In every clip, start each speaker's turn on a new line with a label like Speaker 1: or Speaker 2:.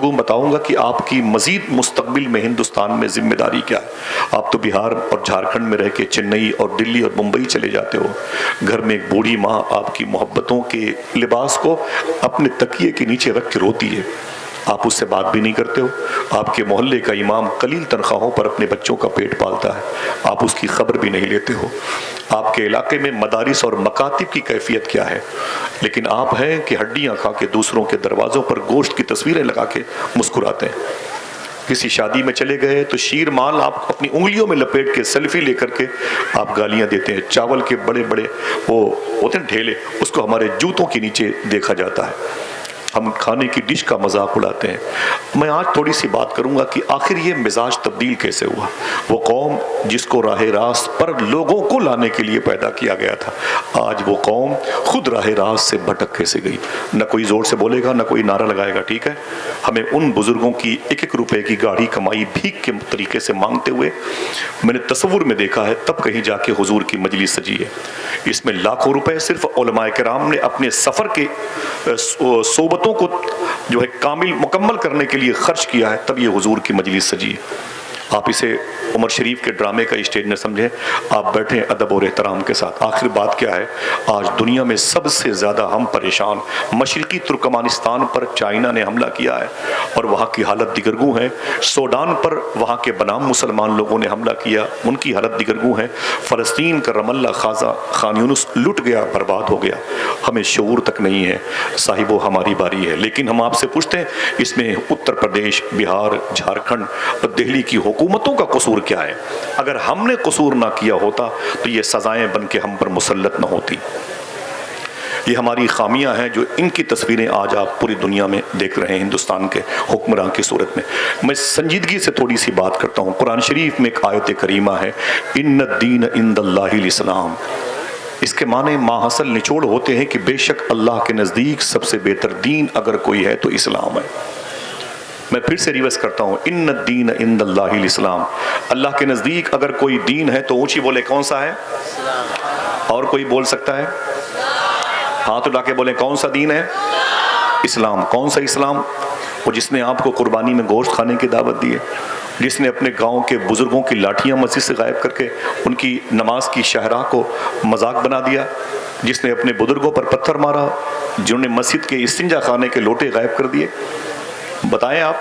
Speaker 1: گفتگو بتاؤں گا کہ آپ کی مزید مستقبل میں ہندوستان میں ذمہ داری کیا ہے۔ آپ تو بہار اور جھارکھنڈ میں رہ کے چنئی اور دلی اور ممبئی چلے جاتے ہو، گھر میں ایک بوڑھی ماں آپ کی محبتوں کے لباس کو اپنے تکیے کے نیچے رکھ کے روتی ہے، آپ اس سے بات بھی نہیں کرتے ہو۔ آپ کے محلے کا امام قلیل تنخواہوں پر اپنے بچوں کا پیٹ پالتا ہے، آپ اس کی خبر بھی نہیں لیتے ہو۔ آپ کے علاقے میں مدارس اور مکاتب کی کیفیت کیا ہے، لیکن آپ ہیں کہ ہڈیاں کھا کے دوسروں کے دروازوں پر گوشت کی تصویریں لگا کے مسکراتے ہیں۔ کسی شادی میں چلے گئے تو شیر مال آپ اپنی انگلیوں میں لپیٹ کے سیلفی لے کر کے آپ گالیاں دیتے ہیں۔ چاول کے بڑے بڑے وہ ہوتے ہیں ڈھیلے، اس کو ہمارے جوتوں کے نیچے دیکھا جاتا ہے۔ ہم کھانے کی ڈش کا مذاق اڑاتے ہیں۔ میں آج تھوڑی سی بات کروں گا کہ آخر یہ مزاج تبدیل کیسے ہوا۔ وہ قوم جس کو راہ راست پر لوگوں کو لانے کے لیے پیدا کیا گیا تھا، آج وہ قوم خود راہ راست سے بھٹک کیسے گئی۔ نہ کوئی زور سے بولے گا، نہ کوئی نعرہ لگائے گا، ٹھیک ہے؟ ہمیں ان بزرگوں کی ایک ایک روپے کی گاڑی کمائی بھیک کے طریقے سے مانگتے ہوئے میں نے تصور میں دیکھا ہے، تب کہیں جا کے حضور کی مجلس سجی ہے۔ اس میں لاکھوں روپے صرف علماء کرام نے اپنے سفر کے صحبتوں کو جو ہے مکمل کرنے کے لیے خرچ کیا ہے، تب یہ حضور کی مجلس سجی ہے۔ آپ اسے عمر شریف کے ڈرامے کا اسٹیج نہ سمجھیں، آپ بیٹھیں ادب اور احترام کے ساتھ۔ آخر بات کیا ہے، آج دنیا میں سب سے زیادہ ہم پریشان، مشرقی ترکمانستان پر چائنا نے حملہ کیا ہے اور وہاں کی حالت دیگرگوں ہے۔ سوڈان پر وہاں کے بنام مسلمان لوگوں نے حملہ کیا، ان کی حالت دیگرگوں ہے۔ فلسطین کا رام اللہ غزہ خان یونس لٹ گیا، برباد ہو گیا۔ ہمیں شعور تک نہیں ہے صاحبو، ہماری باری ہے۔ لیکن ہم آپ سے پوچھتے ہیں، اس میں اتر پردیش، بہار، جھارکھنڈ اور دہلی کی حکومتوں کا قصور کیا ہے؟ اگر ہم نے قصور نہ کیا ہوتا تو یہ سزائیں بن کے ہم پر مسلط نہ ہوتی۔ یہ ہماری خامیاں ہیں جو ان کی تصویریں آج آپ پوری دنیا میں دیکھ رہے ہیں ہندوستان کے حکمراں کی صورت میں۔ میں سنجیدگی سے تھوڑی سی بات کرتا ہوں۔ قرآن شریف میں ایک آیت کریمہ ہے، ان الدین عند اللہ الاسلام۔ اس کے معنی ماحصل نچوڑ ہوتے ہیں کہ بے شک اللہ کے نزدیک سب سے بہتر دین اگر کوئی ہے تو اسلام ہے۔ میں پھر سے ریورس کرتا ہوں، ان الدین عند اللہ الاسلام۔ اللہ کے نزدیک اگر کوئی دین ہے تو اونچی بولے کون سا ہے؟ اور کوئی بول سکتا ہے؟ ہاتھ اٹھا کے بولیں کون سا دین ہے؟ اسلام۔ کون سا اسلام؟ وہ جس نے آپ کو قربانی میں گوشت کھانے کی دعوت دی ہے، جس نے اپنے گاؤں کے بزرگوں کی لاٹھیاں مسجد سے غائب کر کے ان کی نماز کی شاہراہ کو مذاق بنا دیا، جس نے اپنے بزرگوں پر پتھر مارا، جنہوں نے مسجد کے استنجا خانے کے لوٹے غائب کر دیے۔ بتائیں آپ،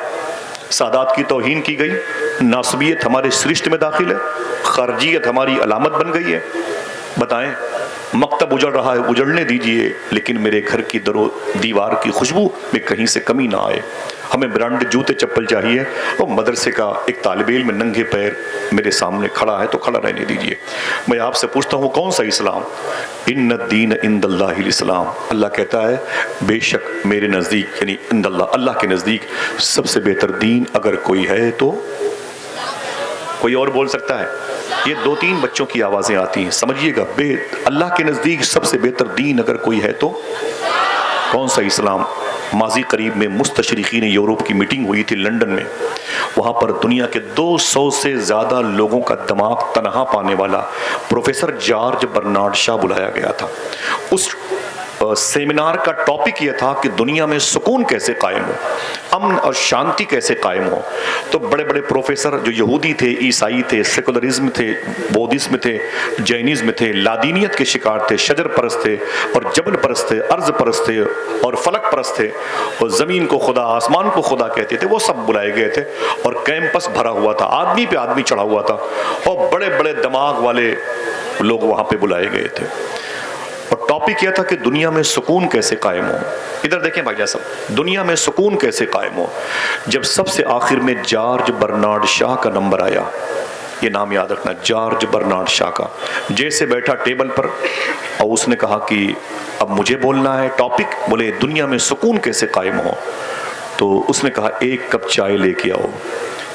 Speaker 1: سادات کی توہین کی گئی، ناسبیت ہمارے سرشت میں داخل ہے، خارجیت ہماری علامت بن گئی ہے۔ بتائیں، مکتب اجڑ رہا ہے، اجڑنے دیجئے، لیکن میرے گھر کی در و دیوار کی خوشبو میں کہیں سے کمی نہ آئے۔ ہمیں برانڈ جوتے چپل چاہیے، اور مدرسے کا ایک طالب علم ننگے پیر میرے سامنے کھڑا ہے تو کھڑا رہنے دیجئے۔ میں آپ سے پوچھتا ہوں کون سا اسلام؟ ان الدین عند اللہ الاسلام۔ اللہ کہتا ہے بے شک میرے نزدیک، یعنی عند اللہ، اللہ کے نزدیک سب سے بہتر دین اگر کوئی ہے تو کوئی اور بول سکتا ہے؟ یہ دو تین بچوں کی آوازیں آتی ہیں، سمجھیے گا، اللہ کے نزدیک سب سے بہتر دین اگر کوئی ہے تو کون سا اسلام؟ ماضی قریب میں مستشرقین یورپ کی میٹنگ ہوئی تھی لندن میں، وہاں پر دنیا کے 200 سے زیادہ لوگوں کا دماغ تنہا پانے والا پروفیسر جارج برنارڈ شاہ بلایا گیا تھا۔ اس سیمینار کا ٹاپک یہ تھا کہ دنیا میں سکون کیسے قائم ہو، امن اور شانتی کیسے قائم ہو۔ تو بڑے بڑے پروفیسر جو یہودی تھے، عیسائی تھے، سیکولرزم تھے، بودھزم تھے، جینزم تھے، لادینیت کے شکار تھے، شجر پرست تھے اور جبل پرست تھے، ارض پرست تھے اور فلک پرست تھے، اور زمین کو خدا، آسمان کو خدا کہتے تھے، وہ سب بلائے گئے تھے، اور کیمپس بھرا ہوا تھا، آدمی پہ آدمی چڑھا ہوا تھا، اور بڑے بڑے دماغ والے لوگ وہاں پہ بلائے گئے تھے، اور ٹاپک یہ تھا کہ دنیا میں سکون کیسے قائم ہو۔ ادھر دیکھیں بھائی صاحب، دنیا میں سکون کیسے قائم ہو۔ جب سب سے آخر میں جارج برنارڈ شاہ کا نمبر آیا، یہ نام یاد رکھنا، جارج برنارڈ شاہ کا، جیسے بیٹھا ٹیبل پر اور اس نے کہا کہ اب مجھے بولنا ہے، ٹاپک بولے دنیا میں سکون کیسے قائم ہو، تو اس نے کہا ایک کپ چائے لے کے آؤ۔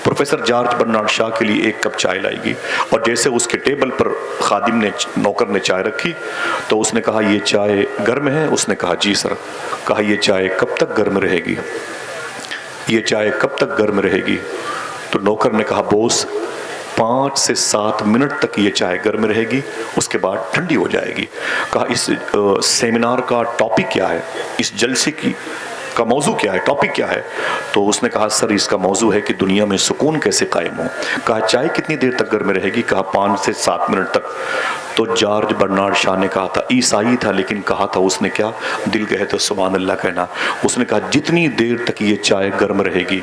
Speaker 1: پروفیسر جارج برنارڈ شاہ کے لیے ایک کپ چائے لائے گی، اور جیسے اس کے ٹیبل پر خادم نے، نوکر نے چائے رکھی تو اس نے کہا یہ چائے گرم ہے؟ اس نے کہا جی سر۔ کہا یہ چائے کب تک گرم رہے گی؟ یہ چائے کب تک گرم رہے گی؟ تو نوکر نے کہا بوس 5 سے 7 منٹ تک یہ چائے گرم رہے گی، اس کے بعد ٹھنڈی ہو جائے گی۔ کہا اس سیمینار کا ٹاپک کیا ہے، اس جلسے کی کا موضوع کیا ہے، ٹاپک کیا ہے؟ تو اس نے کہا سر اس کا موضوع ہے کہ دنیا میں سکون کیسے قائم ہو۔ کہا چائے کتنی دیر تک گھر میں رہے گی؟ کہا 5 سے 7 منٹ تک۔ تو جارج برنارڈ شاہ نے کہا تھا، عیسائی تھا لیکن کہا تھا اس نے کیا؟ دل کہے تو سبحان اللہ کہنا۔ اس نے کہا جتنی دیر تک یہ چائے گرم رہے گی،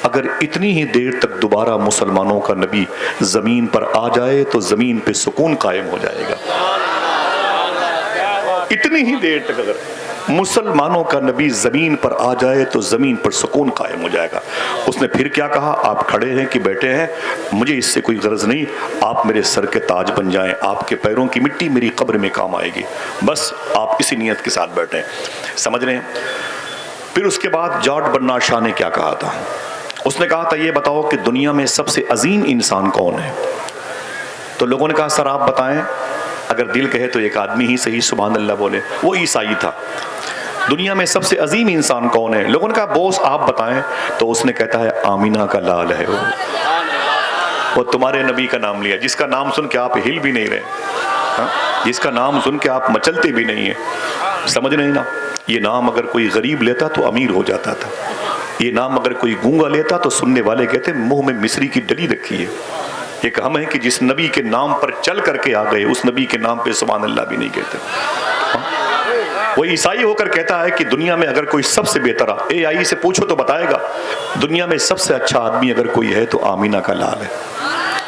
Speaker 1: اگر اتنی ہی دیر تک دوبارہ مسلمانوں کا نبی زمین پر آ جائے تو زمین پہ سکون قائم ہو جائے گا۔ اتنی ہی دیر تک اگر مسلمانوں کا نبی زمین پر آ جائے تو زمین پر سکون قائم ہو جائے گا۔ اس نے پھر کیا کہا؟ آپ کھڑے ہیں کہ بیٹھے ہیں، مجھے اس سے کوئی غرض نہیں، آپ میرے سر کے تاج بن جائیں، آپ کے پیروں کی مٹی میری قبر میں کام آئے گی، بس آپ اسی نیت کے ساتھ بیٹھیں۔ سمجھ رہے ہیں؟ پھر اس کے بعد جارج برنارڈ شاہ نے کیا کہا تھا؟ اس نے کہا تھا یہ بتاؤ کہ دنیا میں سب سے عظیم انسان کون ہے؟ تو لوگوں نے کہا سر آپ بتائیں۔ اگر دل کہے تو ایک آدمی ہی صحیح سبحان اللہ بولے، وہ عیسائی تھا۔ دنیا میں سب سے عظیم انسان کون ہے؟ لوگوں نے کہا بوس آپ بتائیں۔ تو اس نے کہتا ہے آمینہ کا لال ہے وہ تمہارے نبی کا نام لیا، جس کا نام سن کے آپ ہل بھی نہیں رہے، جس کا نام سن کے آپ مچلتے بھی نہیں ہیں۔ سمجھ نہیں نا؟ یہ نام اگر کوئی غریب لیتا تو امیر ہو جاتا تھا، یہ نام اگر کوئی گونگا لیتا تو سننے والے کہتے منہ میں مصری کی ڈلی رکھی ہے۔ ایک ہم ہیں کہ جس نبی کے نام پر چل کر کے آ گئے، اس نبی کے نام پہ سبحان اللہ بھی نہیں کہتے۔ وہ عیسائی ہو کر کہتا ہے کہ دنیا میں اگر کوئی سب سے بہتر، اے آئی سے پوچھو تو بتائے گا، دنیا میں سب سے اچھا آدمی اگر کوئی ہے تو آمینہ کا لال ہے۔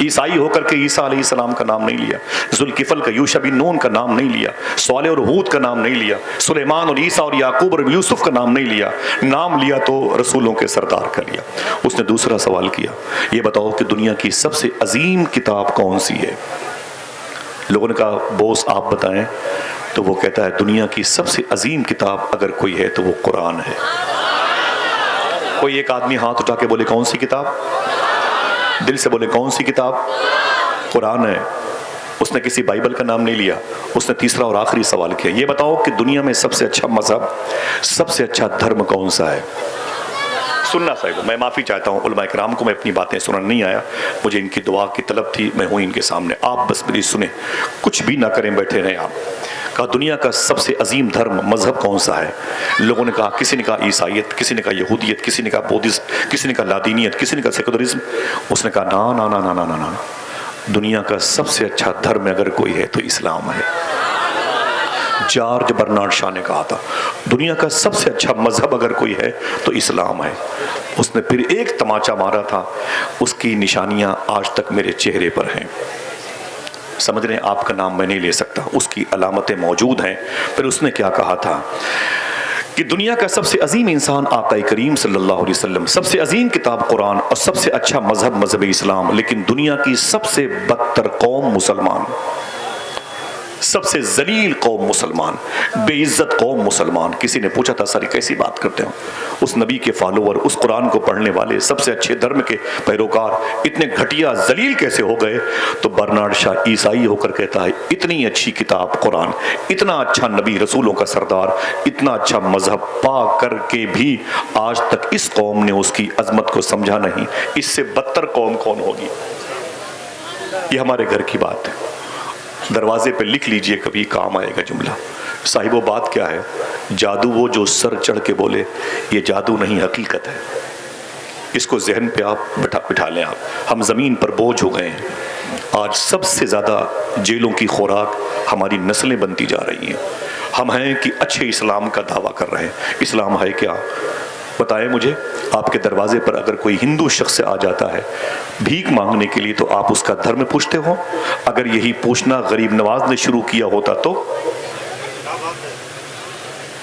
Speaker 1: عیسائی ہو کر کے عیسیٰ علیہ السلام کا نام نہیں لیا، ذوالکفل کا یوشع بن نون کا نام نہیں لیا، صالح اور ہود کا نام نہیں لیا، سلیمان اور عیسیٰ اور یعقوب اور یوسف کا نام نہیں لیا، نام لیا تو رسولوں کے سردار کا لیا۔ اس نے دوسرا سوال کیا، یہ بتاؤ کہ دنیا کی سب سے عظیم کتاب کون سی ہے؟ لوگوں نے کہا بوس آپ بتائیں۔ تو وہ کہتا ہے دنیا کی سب سے عظیم کتاب اگر کوئی ہے تو وہ قرآن ہے۔ کوئی ایک آدمی ہاتھ اٹھا کے بولے کون سی کتاب؟ دل سے بولے کون سی کتاب؟ قرآن ہے۔ اس نے کسی بائبل کا نام نہیں لیا۔ اس نے تیسرا اور آخری سوال کیا، یہ بتاؤ کہ دنیا میں سب سے اچھا مذہب، سب سے اچھا دھرم کون سا ہے؟ سننا صاحب، میں معافی چاہتا ہوں علماء کرام کو، میں اپنی باتیں سننے نہیں آیا، مجھے ان کی دعا کی طلب تھی، میں ہوں ان کے سامنے، آپ بس میری سنیں، کچھ بھی نہ کریں، بیٹھے رہیں آپ۔ کہا دنیا کا سب سے عظیم دھرم مذہب کون سا ہے؟ لوگوں نے کہا، کسی نے کہا عیسائیت، کسی نے کہا یہودیت، کسی نے کہا بودھزم، کسی نے کہا لادینیت، کسی نے کہا سیکولرزم۔ اس نے کہا نا نا نا نا نا نا، دنیا کا سب سے اچھا دھرم اگر کوئی ہے تو اسلام ہے۔ جارج برنارڈ شاہ نے کہا تھا دنیا کا سب سے اچھا مذہب اگر کوئی ہے تو اسلام ہے۔ اس نے پھر ایک تماچا مارا تھا، اس کی نشانیاں آج تک میرے چہرے پر ہیں۔ سمجھ رہے ہیں؟ آپ کا نام میں نہیں لے سکتا، اس کی علامتیں موجود ہیں۔ پھر اس نے کیا کہا تھا کہ دنیا کا سب سے عظیم انسان آقا کریم صلی اللہ علیہ وسلم، سب سے عظیم کتاب قرآن، اور سب سے اچھا مذہب مذہب اسلام، لیکن دنیا کی سب سے بدتر قوم مسلمان، سب سے ذلیل قوم مسلمان، بے عزت قوم مسلمان۔ کسی نے پوچھا تھا سر کیسی بات کرتے ہو؟ اس نبی کے فالوور، اس قرآن کو پڑھنے والے، سب سے اچھے دھرم کے پیروکار اتنے گھٹیا ذلیل کیسے ہو گئے؟ تو برنارڈ شاہ عیسائی ہو کر کہتا ہے اتنی اچھی کتاب قرآن، اتنا اچھا نبی رسولوں کا سردار، اتنا اچھا مذہب پا کر کے بھی آج تک اس قوم نے اس کی عظمت کو سمجھا نہیں۔ اس سے بدتر قوم کون ہوگی؟ یہ ہمارے گھر کی بات ہے، دروازے پہ لکھ لیجئے، کبھی کام آئے گا جملہ۔ صاحب وہ بات کیا ہے؟ جادو وہ جو سر چڑھ کے بولے، یہ جادو نہیں حقیقت ہے۔ اس کو ذہن پہ آپ بٹھا لیں۔ آپ ہم زمین پر بوجھ ہو گئے ہیں۔ آج سب سے زیادہ جیلوں کی خوراک ہماری نسلیں بنتی جا رہی ہیں۔ ہم ہیں کہ اچھے اسلام کا دعویٰ کر رہے ہیں، اسلام ہے کیا؟ بتائیں مجھے، آپ کے دروازے پر اگر کوئی ہندو شخص آ جاتا ہے بھیک مانگنے کے لیے تو آپ اس کا دھرم پوچھتے ہو؟ اگر یہی پوچھنا غریب نواز نے شروع کیا ہوتا تو؟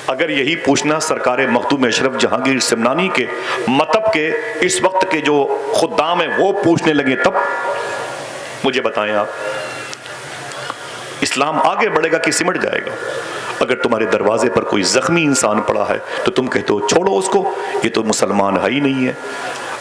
Speaker 1: اگر یہی پوچھنا سرکار مخدوم اشرف جہانگیر سمنانی کے مطب کے اس وقت کے جو خدام ہیں وہ پوچھنے لگے تب؟ مجھے بتائیں آپ، اسلام آگے بڑھے گا کہ سمٹ جائے گا؟ اگر تمہارے دروازے پر کوئی زخمی انسان پڑا ہے تو تم کہتے ہو چھوڑو اس کو، یہ تو مسلمان ہے ہی نہیں ہے۔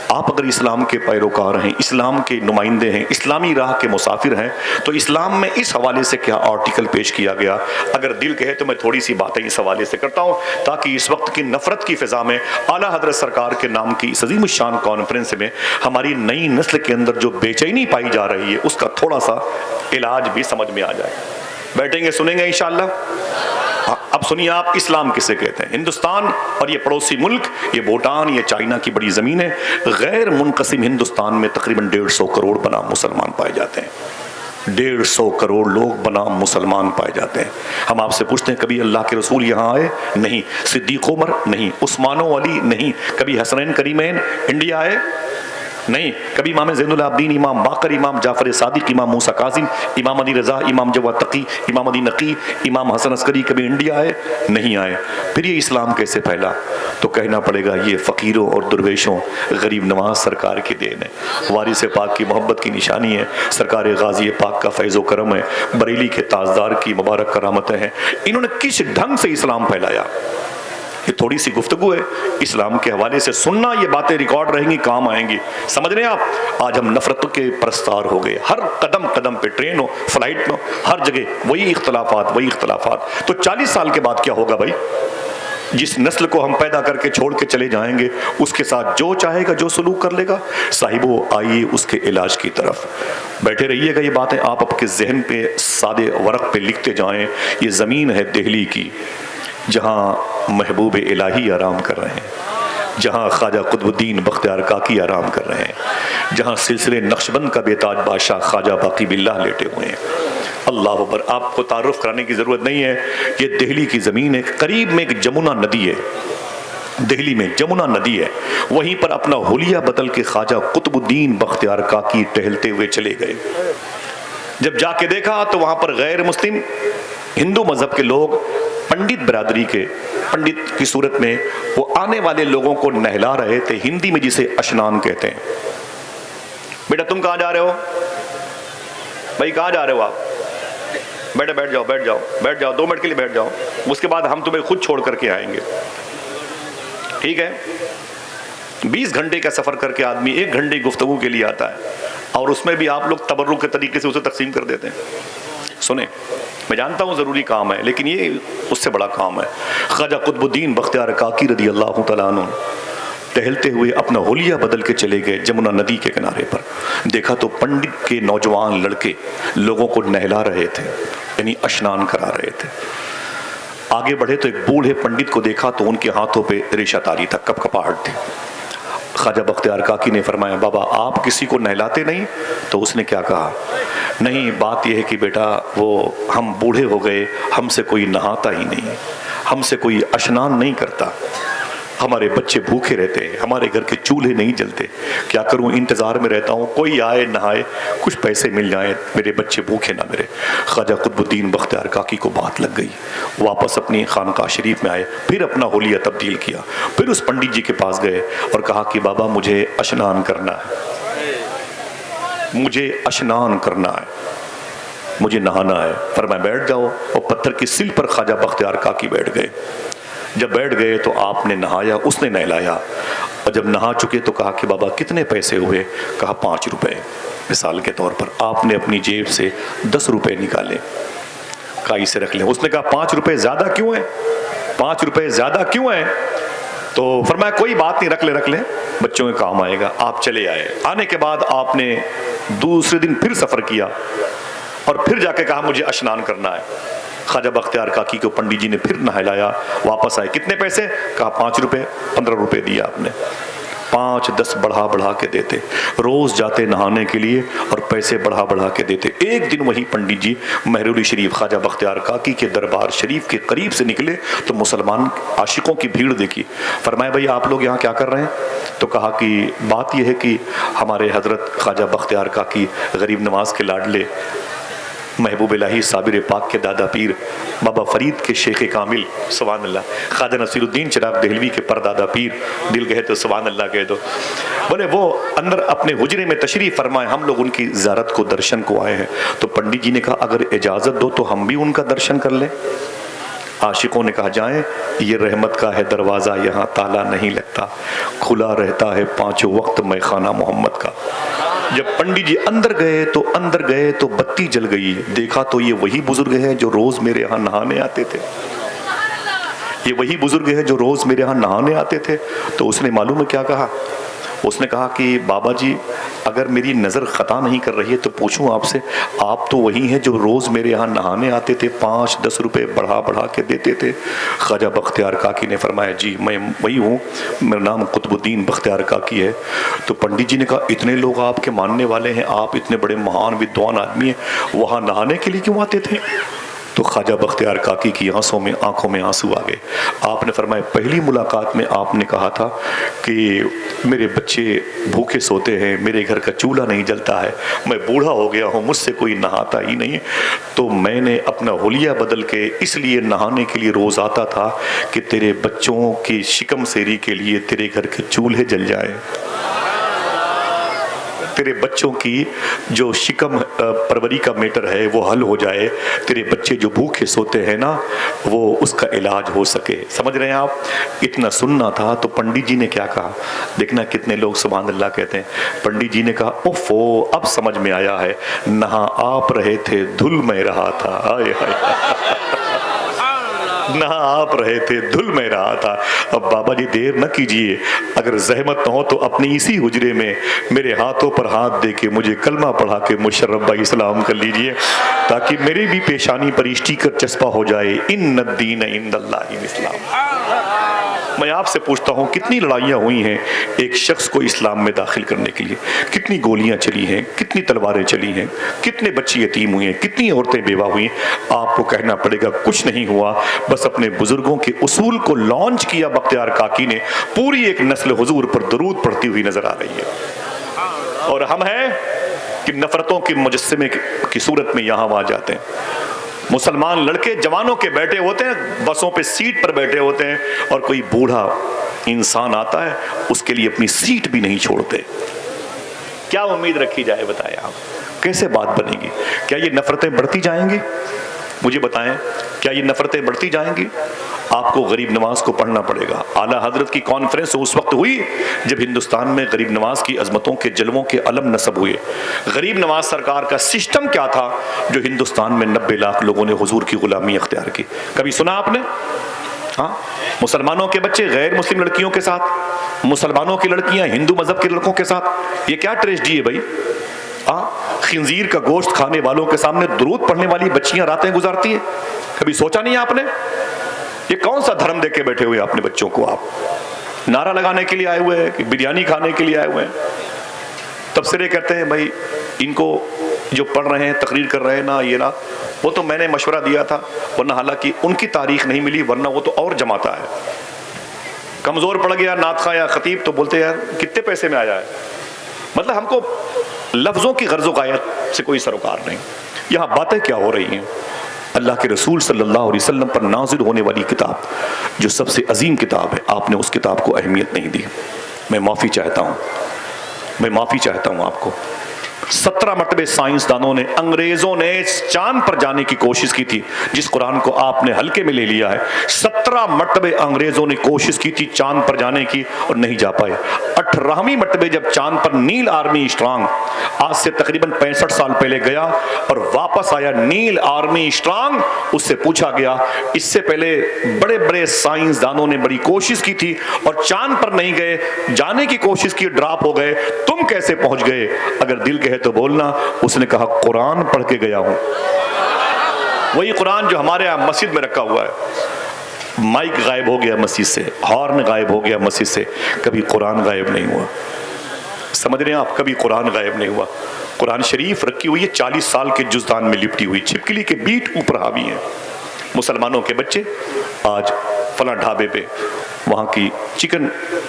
Speaker 1: آپ اگر اسلام کے پیروکار ہیں، اسلام کے نمائندے ہیں، اسلامی راہ کے مسافر ہیں، تو اسلام میں اس حوالے سے کیا آرٹیکل پیش کیا گیا؟ اگر دل کہے تو میں تھوڑی سی باتیں اس حوالے سے کرتا ہوں تاکہ اس وقت کی نفرت کی فضا میں اعلیٰ حضرت سرکار کے نام کی اس عظیم الشان کانفرنس میں ہماری نئی نسل کے اندر جو بے چینی پائی جا رہی ہے اس کا تھوڑا سا علاج بھی سمجھ میں آ جائے۔ بیٹھیں گے، سنیں گے انشاءاللہ؟ اب سنیے آپ اسلام کسے کہتے ہیں؟ ہندوستان اور یہ پڑوسی ملک، یہ بھوٹان، یہ چائنا کی بڑی زمین ہے، غیر منقسم ہندوستان میں تقریباً 150 کروڑ بنام مسلمان پائے جاتے ہیں۔ 150 کروڑ لوگ بنام مسلمان پائے جاتے ہیں۔ ہم آپ سے پوچھتے ہیں کبھی اللہ کے رسول یہاں آئے؟ نہیں۔ صدیق عمر؟ نہیں۔ عثمان و علی؟ نہیں۔ کبھی حسنین کریمین انڈیا آئے؟ نہیں۔ کبھی امام زین العابدین، امام باقر، امام جعفر صادق، امام موسیٰ کاظم، امام علی رضا، امام جواد تقی، امام علی نقی، امام حسن عسکری کبھی انڈیا آئے؟ نہیں آئے۔ پھر یہ اسلام کیسے پھیلا؟ تو کہنا پڑے گا یہ فقیروں اور درویشوں، غریب نواز سرکار کی دین ہے، وارث پاک کی محبت کی نشانی ہے، سرکار غازی پاک کا فیض و کرم ہے، بریلی کے تاجدار کی مبارک کرامتیں ہیں۔ انہوں نے کس ڈھنگ سے اسلام پھیلایا؟ یہ تھوڑی سی گفتگو ہے اسلام کے حوالے سے، سننا، یہ باتیں ریکارڈ رہیں گی، کام آئیں گی۔ سمجھ رہے ہیں آپ؟ آج ہم نفرت کے پرستار ہو گئے، ہر قدم قدم پہ، ٹرین ہو، فلائٹ میں، ہر جگہ وہی اختلافات، وہی اختلافات۔ تو 40 سال کے بعد کیا ہوگا بھائی؟ جس نسل کو ہم پیدا کر کے چھوڑ کے چلے جائیں گے، اس کے ساتھ جو چاہے گا، جو سلوک کر لے گا۔ صاحبو آئیے اس کے علاج کی طرف بیٹھے رہیے گا۔ یہ باتیں آپ اپنے ذہن پہ سادے ورق پہ لکھتے جائیں۔ یہ زمین ہے دہلی کی، جہاں محبوب الہی آرام کر رہے ہیں، جہاں خواجہ قطب الدین بختیار کاکی آرام کر رہے ہیں، جہاں سلسلے نقشبند کا بے تاج بادشاہ خواجہ باقی باللہ لیٹے ہوئے ہیں۔ اللہ اکبر۔ آپ کو تعارف کرانے کی ضرورت نہیں ہے، یہ دہلی کی زمین ہے۔ قریب میں ایک جمنا ندی ہے، دہلی میں جمنا ندی ہے، وہیں پر اپنا حلیہ بدل کے خواجہ قطب الدین بختیار کاکی ٹہلتے ہوئے چلے گئے۔ جب جا کے دیکھا تو وہاں پر غیر مسلم ہندو مذہب کے لوگ، پنڈت برادری کے، پنڈت کی صورت میں وہ آنے والے لوگوں کو نہلا رہے تھے، ہندی میں جسے اشنان کہتے ہیں۔ بیٹا تم کہاں جا رہے ہو؟ بھائی کہاں جا رہے ہو آپ؟ بیٹا بیٹھ جاؤ، بیٹھ جاؤ، بیٹھ جاؤ، 2 منٹ کے لیے بیٹھ جاؤ، اس کے بعد ہم تمہیں خود چھوڑ کر کے آئیں گے، ٹھیک ہے؟ 20 گھنٹے کا سفر کر کے آدمی 1 گھنٹے گفتگو کے لیے آتا ہے، اور اس میں بھی آپ لوگ تبرک کے طریقے سے اسے تقسیم کر دیتے ہیں۔ سنیں، میں جانتا ہوں ضروری کام ہے، لیکن یہ اس سے بڑا کام ہے۔ خواجہ قطب الدین بختیار کاکی رضی اللہ تعالیٰ عنہ ٹہلتے ہوئے اپنا حلیہ بدل کے چلے گئے جمنا ندی کے کنارے پر۔ دیکھا تو پنڈت کے نوجوان لڑکے لوگوں کو نہلا رہے تھے، یعنی اشنان کرا رہے تھے۔ آگے بڑھے تو ایک بوڑھے پنڈت کو دیکھا تو ان کے ہاتھوں پہ ریشہ تاری تھا، کپ کپاہٹ تھی۔ خواجہ بختیار کاکی نے فرمایا بابا آپ کسی کو نہلاتے نہیں؟ تو اس نے کیا کہا؟ نہیں، بات یہ ہے کہ بیٹا وہ ہم بوڑھے ہو گئے، ہم سے کوئی نہاتا ہی نہیں، ہم سے کوئی اشنان نہیں کرتا، ہمارے بچے بھوکے رہتے ہیں، ہمارے گھر کے چولہے نہیں جلتے، کیا کروں، انتظار میں رہتا ہوں کوئی آئے نہائے، کچھ پیسے مل جائیں، میرے بچے بھوکے نہ مرے۔ خواجہ قطب الدین بختیار کاکی کو بات لگ گئی، واپس اپنی خانقاہ شریف میں آئے، پھر اپنا حلیہ تبدیل کیا، پھر اس پنڈت جی کے پاس گئے اور کہا کہ بابا مجھے اشنان کرنا ہے، مجھے اشنان کرنا ہے، مجھے نہانا ہے۔ فرمایا بیٹھ جاؤ، اور پتھر کی سل پر خواجہ بختیار کاکی بیٹھ گئے۔ جب بیٹھ گئے تو آپ نے نہایا، اس نے نہلایا، اور جب نہا چکے تو کہا کہ بابا کتنے پیسے ہوئے؟ کہا 5 روپے، مثال کے طور پر۔ آپ نے اپنی جیب سے 10 روپے نکالے، کہا اسے رکھ لیں۔ اس نے کہا 5 روپے زیادہ کیوں ہیں؟ 5 روپے زیادہ کیوں ہیں؟ تو فرمایا کوئی بات نہیں، رکھ لیں، بچوں کے کام آئے گا۔ آپ چلے آئے۔ آنے کے بعد آپ نے دوسرے دن پھر سفر کیا، اور پھر جا کے کہا مجھے اشنان کرنا ہے۔ خواجہ بختیار کاکی کو پنڈت جی نے پھر نہلایا، واپس آئے۔ کتنے پیسے؟ کہا 5 روپے، 15 روپے دیا آپ نے۔ 5 10 بڑھا کے دیتے، روز جاتے نہانے کے لیے اور پیسے بڑھا کے دیتے۔ ایک دن وہی پنڈت جی مہرولی شریف خواجہ بختیار کاکی کے دربار شریف کے قریب سے نکلے تو مسلمان عاشقوں کی بھیڑ دیکھی۔ فرمایا بھائی آپ لوگ یہاں کیا کر رہے ہیں؟ تو کہا کہ بات یہ ہے کہ ہمارے حضرت خواجہ بختیار کاکی غریب نواز کے لاڈلے، محبوب الہی صابر پاک کے دادا پیر بابا فرید کے شیخ کامل، سبحان اللہ، خواجہ نصیر الدین چراغ دہلوی کے پردادا پیر، دل کہے تو سبحان اللہ کہہ دو، بولے وہ اندر اپنے حجرے میں تشریف فرمائے، ہم لوگ ان کی زیارت کو، درشن کو آئے ہیں۔ تو پنڈت جی نے کہا اگر اجازت دو تو ہم بھی ان کا درشن کر لیں۔ عاشقوں نے کہا جائیں، یہ رحمت کا ہے دروازہ، یہاں تالا نہیں لگتا، کھلا رہتا ہے 5 وقت میخانہ محمد کا۔ جب پنڈت جی اندر گئے تو بتی جل گئی، دیکھا تو یہ وہی بزرگ ہیں جو روز میرے یہاں نہانے آتے تھے، یہ وہی بزرگ ہیں جو روز میرے یہاں نہانے آتے تھے۔ تو اس نے معلوم ہے کیا کہا؟ اس نے کہا کہ بابا جی اگر میری نظر خطا نہیں کر رہی ہے تو پوچھوں آپ سے، آپ تو وہی ہیں جو روز میرے یہاں نہانے آتے تھے، 5-10 روپے بڑھا بڑھا کے دیتے تھے؟ خواجہ بختیار کاکی نے فرمایا جی میں وہی ہوں، میرا نام قطب الدین بختیار کاکی ہے۔ تو پنڈت جی نے کہا اتنے لوگ آپ کے ماننے والے ہیں، آپ اتنے بڑے مہان ودوان آدمی ہیں، وہاں نہانے کے لیے کیوں آتے تھے؟ تو خواجہ بختیار کاکی کی آنکھوں میں آنسو آ گئے۔ آپ نے فرمایا پہلی ملاقات میں آپ نے کہا تھا کہ میرے بچے بھوکے سوتے ہیں، میرے گھر کا چولہا نہیں جلتا ہے، میں بوڑھا ہو گیا ہوں، مجھ سے کوئی نہاتا ہی نہیں، تو میں نے اپنا حلیہ بدل کے اس لیے نہانے کے لیے روز آتا تھا کہ تیرے بچوں کی شکم سیری کے لیے تیرے گھر کے چولہے جل جائیں، تیرے بچوں کی جو شکم پروری کا میٹر ہے وہ حل ہو جائے، تیرے بچے جو بھوکے سوتے ہیں نا وہ اس کا علاج ہو سکے۔ سمجھ رہے ہیں آپ؟ اتنا سننا تھا تو پنڈت جی نے کیا کہا؟ دیکھنا کتنے لوگ سبحان اللہ کہتے ہیں۔ پنڈت جی نے کہا اوفو اب سمجھ میں آیا ہے، نہاں آپ رہے تھے دھل میں رہا تھا، آئے ہائے نہاں آپ رہے تھے دھل میں رہا تھا۔ اب بابا جی دیر نہ کیجئے، اگر زحمت نہ ہو تو اپنی اسی حجرے میں میرے ہاتھوں پر ہاتھ دے کے مجھے کلمہ پڑھا کے مشرف بھائی سلام کر لیجئے تاکہ میری بھی پیشانی پر اسٹیکر چسپا ہو جائے، ان الدین عند اللہ الاسلام۔ میں آپ سے پوچھتا ہوں کتنی لڑائیاں ہوئی ہیں ایک شخص کو اسلام میں داخل کرنے کے لیے، کتنی گولیاں چلی ہیں، کتنی تلواریں چلی ہیں، کتنے بچے یتیم ہوئے ہیں، کتنی عورتیں بیوہ ہوئی ہیں۔ آپ کو کہنا پڑے گا کچھ نہیں ہوا، بس اپنے بزرگوں کے اصول کو لانچ کیا بختیار کاکی نے، پوری ایک نسل حضور پر درود پڑھتی ہوئی نظر آ رہی ہے۔ اور ہم ہیں کہ نفرتوں کے مجسمے کی صورت میں یہاں وہاں جاتے ہیں۔ مسلمان لڑکے جوانوں کے بیٹھے ہوتے ہیں، بسوں پہ سیٹ پر بیٹھے ہوتے ہیں، اور کوئی بوڑھا انسان آتا ہے اس کے لیے اپنی سیٹ بھی نہیں چھوڑتے۔ کیا امید رکھی جائے بتائیں آپ؟ کیسے بات بنے گی؟ کیا یہ نفرتیں بڑھتی جائیں گی؟ مجھے بتائیں کیا یہ نفرتیں بڑھتی جائیں گی؟ آپ کو غریب نواز کو پڑھنا پڑے گا۔ اعلیٰ حضرت کی کانفرنس اس وقت ہوئی جب ہندوستان میں غریب نواز کی عظمتوں کے جلووں کے علم نصب ہوئے۔ غریب نواز سرکار کا سسٹم کیا تھا جو ہندوستان میں 90 لاکھ لوگوں نے حضور کی غلامی اختیار کی؟ کبھی سنا آپ نے؟ ہاں، مسلمانوں کے بچے غیر مسلم لڑکیوں کے ساتھ، مسلمانوں کی لڑکیاں ہندو مذہب کے لڑکوں کے ساتھ، یہ کیا ٹریجڈی ہے بھائی؟ خنزیر کا گوشت کھانے والوں کے سامنے درود پڑھنے والی بچیاں راتیں گزارتی ہیں۔ کبھی سوچا نہیں آپ نے؟ یہ کون سا دھرم دے کے بیٹھے ہوئے اپنے بچوں کو؟ آپ نعرہ لگانے کے لیے آئے ہوئے ہیں کہ بریانی کھانے کے لیے آئے ہوئے ہیں؟ تبصرے کرتے ہیں بھائی ان کو جو پڑھ رہے ہیں تقریر کر رہے ہیں نا، یہ نا وہ تو میں نے مشورہ دیا تھا، ورنہ حالانکہ ان کی تاریخ نہیں ملی ورنہ وہ تو اور جماتا ہے۔ کمزور پڑ گیا نعت خواں یا خطیب تو بولتے ہیں یار کتنے پیسے میں آیا ہے۔ مطلب ہم کو لفظوں کی غرض و غایت سے کوئی سروکار نہیں، یہاں باتیں کیا ہو رہی ہیں؟ اللہ کے رسول صلی اللہ علیہ وسلم پر نازل ہونے والی کتاب جو سب سے عظیم کتاب ہے، آپ نے اس کتاب کو اہمیت نہیں دی۔ میں معافی چاہتا ہوں آپ کو۔ 17 مرتبہ سائنسدانوں نے، انگریزوں نے چاند پر جانے کی کوشش کی تھی، جس قرآن کو آپ نے ہلکے میں لے لیا ہے۔ 17 مرتبہ انگریزوں نے کوشش کی تھی چاند پر جانے کی اور نہیں جا پائے۔ 18ویں مرتبہ جب چاند پر نیل آرمی اسٹرانگ آج سے تقریباً 65 سال پہلے گیا اور واپس آیا، نیل آرمی اسٹرانگ، اس سے پوچھا گیا اس سے پہلے بڑے بڑے سائنسدانوں نے بڑی کوشش کی تھی اور چاند پر نہیں گئے، جانے کی کوشش کی، ڈراپ ہو گئے، تم کیسے پہنچ گئے؟ اگر دل کہے تو بولنا۔ اس نے کہا قرآن پڑھ کے گیا ہوں، وہی قرآن جو ہمارے یہاں مسجد میں رکھا ہوا ہے۔ مائک غائب ہو گیا مسجد سے، ہارن غائب ہو گیا مسجد سے، کبھی قرآن غائب نہیں ہوا۔ سمجھ رہے ہیں آپ؟ کبھی قرآن غائب نہیں ہوا۔ قرآن شریف رکھی ہوئی ہے 40 سال کے جزدان میں لپٹی ہوئی، چھپکلی کے بیٹ اوپر حاوی ہیں۔ مسلمانوں کے بچے آج فلاں ڈھابے پہ وہاں کی چکن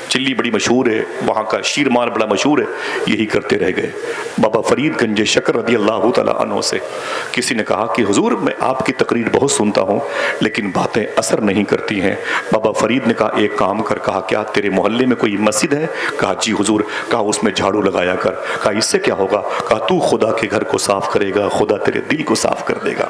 Speaker 1: چلی بڑی مشہور ہے، وہاں کا شیرمار بڑا مشہور ہے، یہی کرتے رہ گئے۔ بابا فرید گنج شکر رضی اللہ تعالیٰ عنہ سے کسی نے کہا کہ حضور میں آپ کی تقریر بہت سنتا ہوں لیکن باتیں اثر نہیں کرتی ہیں۔ بابا فرید نے کہا ایک کام کر۔ کہا کیا؟ تیرے محلے میں کوئی مسجد ہے؟ کہا جی حضور۔ کہا اس میں جھاڑو لگایا کر۔ کہا اس سے کیا ہوگا؟ کہا تو خدا کے گھر کو صاف کرے گا، خدا تیرے دل کو صاف کر دے گا۔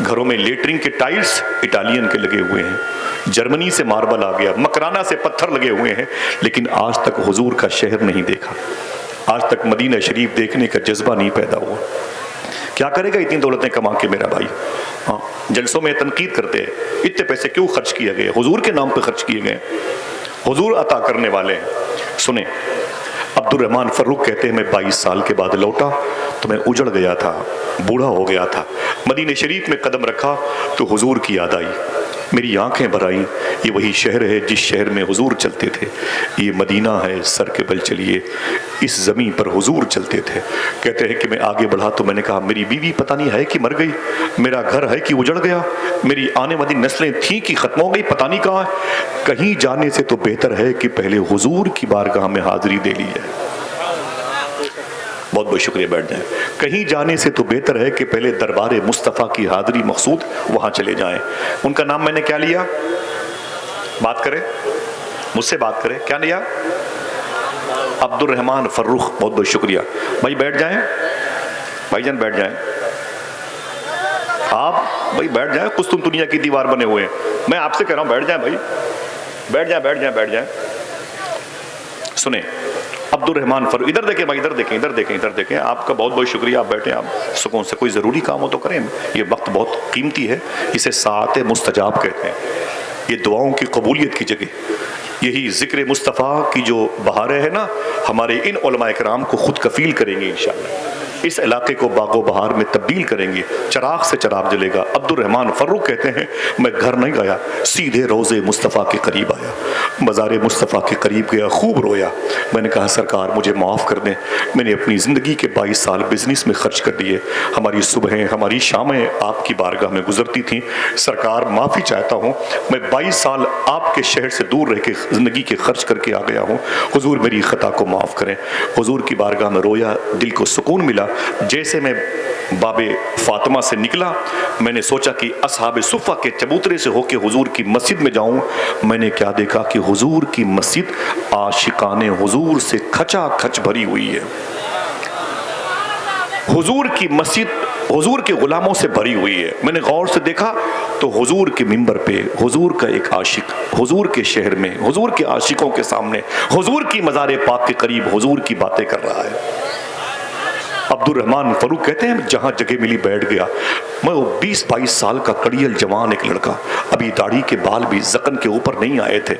Speaker 1: گھروں میں لیٹرنگ کے ٹائلز اٹالین کے لگے ہوئے ہیں، جرمنی سے ماربل آ گیا، مکرانہ سے پتھر لگے ہوئے ہیں، لیکن آج تک حضور کا شہر نہیں دیکھا، آج تک مدینہ شریف دیکھنے کا جذبہ نہیں پیدا ہوا۔ کیا کرے گا اتنی دولتیں کما کے میرا بھائی؟ جلسوں میں تنقید کرتے ہیں اتنے پیسے کیوں خرچ کیے گئے؟ حضور کے نام پہ خرچ کیے گئے، حضور عطا کرنے والے ہیں۔ سنیں، عبد الرحمن فروخ کہتے ہیں میں 22 سال کے بعد لوٹا تو میں اجڑ گیا تھا، بوڑھا ہو گیا تھا، مدینہ شریف میں قدم رکھا تو حضور کی یاد آئی، میری آنکھیں بھر آئیں، یہ وہی شہر ہے جس شہر میں حضور چلتے تھے، یہ مدینہ ہے سر کے بل چلیے، اس زمین پر حضور چلتے تھے۔ کہتے ہیں کہ میں آگے بڑھا تو میں نے کہا میری بیوی پتہ نہیں ہے کہ مر گئی، میرا گھر ہے کہ اجڑ گیا، میری آنے والی نسلیں تھیں کہ ختم ہو گئی، پتہ نہیں کہاں ہے۔ کہیں جانے سے تو بہتر ہے کہ پہلے حضور کی بارگاہ میں حاضری دے لی ہے۔ بہت بہت شکریہ، بیٹھ جائیں۔ کہیں جانے سے تو بہتر ہے کہ پہلے دربار مصطفیٰ کی حاضری مقصود وہاں چلے جائیں۔ ان کا نام میں نے کیا لیا؟ بات کریں، مجھ سے بات کریں، کیا لیا؟ عبد الرحمن فروخ۔ بہت بہت شکریہ بھائی، بیٹھ جائیں بھائی جان، بیٹھ جائیں آپ بھائی، بیٹھ جائیں، قسطن دنیا کی دیوار بنے ہوئے ہیں، میں آپ سے کہہ رہا ہوں بیٹھ جائیں بھائی، بیٹھ جائیں بیٹھ جائیں بیٹھ جائیں۔ سنیں، عبد الرحمن فروخ، ادھر دیکھیں بھائی، ادھر دیکھیں ادھر دیکھیں ادھر دیکھیں، آپ کا بہت بہت شکریہ، آپ بیٹھیں، آپ سکون سے، کوئی ضروری کام ہو تو کریں، یہ وقت بہت قیمتی ہے، اسے ساعت مستجاب کہتے ہیں، یہ دعاؤں کی قبولیت کی جگہ، یہی ذکر مصطفیٰ کی جو بہاریں ہیں نا، ہمارے ان علماء کرام کو خود کفیل کریں گے انشاءاللہ، اس علاقے کو باغ و بہار میں تبدیل کریں گے، چراغ سے چراغ جلے گا۔ عبد الرحمن فروخ کہتے ہیں میں گھر نہیں گیا، سیدھے روضے مصطفیٰ کے قریب آیا، مزار مصطفیٰ کے قریب گیا، خوب رویا، میں نے کہا سرکار مجھے معاف کر دیں، میں نے اپنی زندگی کے 22 سال بزنس میں خرچ کر دیے، ہماری صبحیں ہماری شامیں آپ کی بارگاہ میں گزرتی تھیں، سرکار معافی چاہتا ہوں، میں 22 سال آپ کے شہر سے دور رہ کے زندگی کے خرچ کر کے آ گیا ہوں، حضور میری خطا کو معاف کریں۔ حضور کی بارگاہ میں رویا، دل کو سکون ملا۔ جیسے میں باب فاطمہ سے نکلا، میں نے سوچا کہ اصحاب صفہ کے چبوترے سے ہو کے حضور کی مسجد میں جاؤں، میں نے کیا دیکھا کہ حضور کی مسجد عاشقان حضور سے کھچا کھچ بھری ہوئی ہے، حضور کی مسجد حضور کے غلاموں سے بھری ہوئی ہے۔ میں نے غور سے دیکھا تو حضور کے منبر پہ حضور کا ایک عاشق، حضور کے شہر میں حضور کے عاشقوں کے سامنے حضور کی مزار پاک کے قریب حضور کی باتیں کر رہا ہے۔ عبد الرحمن فروخ کہتے ہیں جہاں جگہ ملی بیٹھ گیا، میں وہ 20-22 سال کا کڑیل جوان ایک لڑکا، ابھی داڑھی کے بال بھی ذقن کے اوپر نہیں آئے تھے،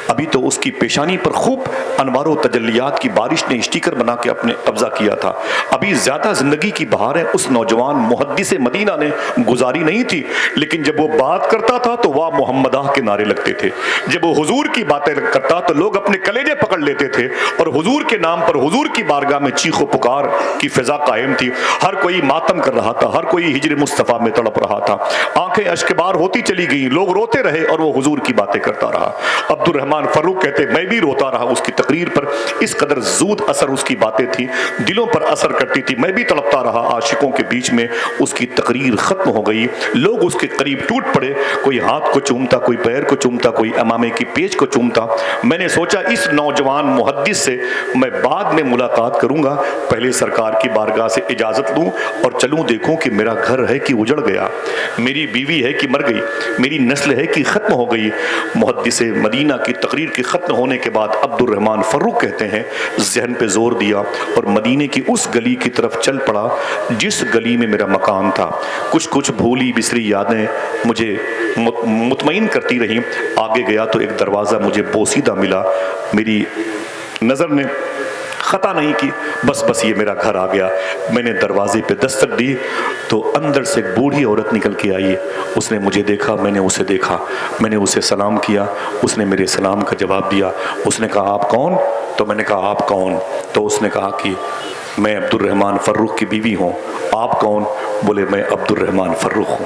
Speaker 1: ابھی تو اس کی پیشانی پر خوب انوار و تجلیات کی بارش نے اسٹیکر بنا کے اپنے قبضہ کیا تھا، ابھی زیادہ زندگی کی بہاریں اس نوجوان محدث مدینہ نے گزاری نہیں تھی، لیکن جب وہ بات کرتا تھا تو واہ محمدہ کے نعرے لگتے تھے، جب وہ حضور کی باتیں کرتا تو لوگ اپنے کلیجے پکڑ لیتے تھے، اور حضور کے نام پر حضور کی بارگاہ میں چیخ و پکار کی فضا قائم تھی، ہر کوئی ماتم کر رہا تھا، ہر کوئی ہجر مصطفیٰ میں تڑپ رہا تھا، آنکھیں اشکبار ہوتی چلی گئیں، لوگ روتے رہے اور وہ حضور کی باتیں کرتا رہا۔ عبد الرحمن فروخ کہتے میں بھی روتا رہا اس کی تقریر پر، اس قدر زود اثر اس کی باتیں تھی، دلوں پر اثر کرتی تھی، میں بھی تڑپتا رہا، عاشقوں کے بیچ میں اس کی تقریر ختم ہو گئی، لوگ اس کے قریب ٹوٹ پڑے، کوئی ہاتھ کو چومتا، کوئی پیر کو چومتا، کوئی امامے کی پیچ کو چومتا۔ میں نے سوچا اس نوجوان محدث سے میں بعد میں ملاقات کروں گا، پہلے سرکار کی بارگاہ سے اجازت لوں اور چلوں دیکھوں کہ میرا گھر ہے کہ اجڑ گیا، میری بیوی ہے کہ مر گئی، میری نسل ہے کہ ختم ہو گئی۔ محدث مدینہ کی تقریر کے ختم ہونے کے بعد عبد الرحمن فروخ کہتے ہیں ذہن پہ زور دیا اور مدینے کی اس گلی کی طرف چل پڑا جس گلی میں میرا مکان تھا، کچھ کچھ بھولی بسری یادیں مجھے مطمئن کرتی رہیں۔ آگے گیا تو ایک دروازہ مجھے بوسیدہ ملا، میری نظر نے خطا نہیں کی، بس یہ میرا گھر آ گیا۔ میں نے دروازے پہ دستک دی تو اندر سے ایک بوڑھی عورت نکل کے آئی، اس نے مجھے دیکھا، میں نے اسے دیکھا، میں نے اسے سلام کیا، اس نے میرے سلام کا جواب دیا، اس نے کہا آپ کون؟ تو میں نے کہا آپ کون؟ تو اس نے کہا کہ میں عبد الرحمن فروخ کی بیوی ہوں۔ آپ کون؟ بولے میں عبد الرحمن فروخ ہوں۔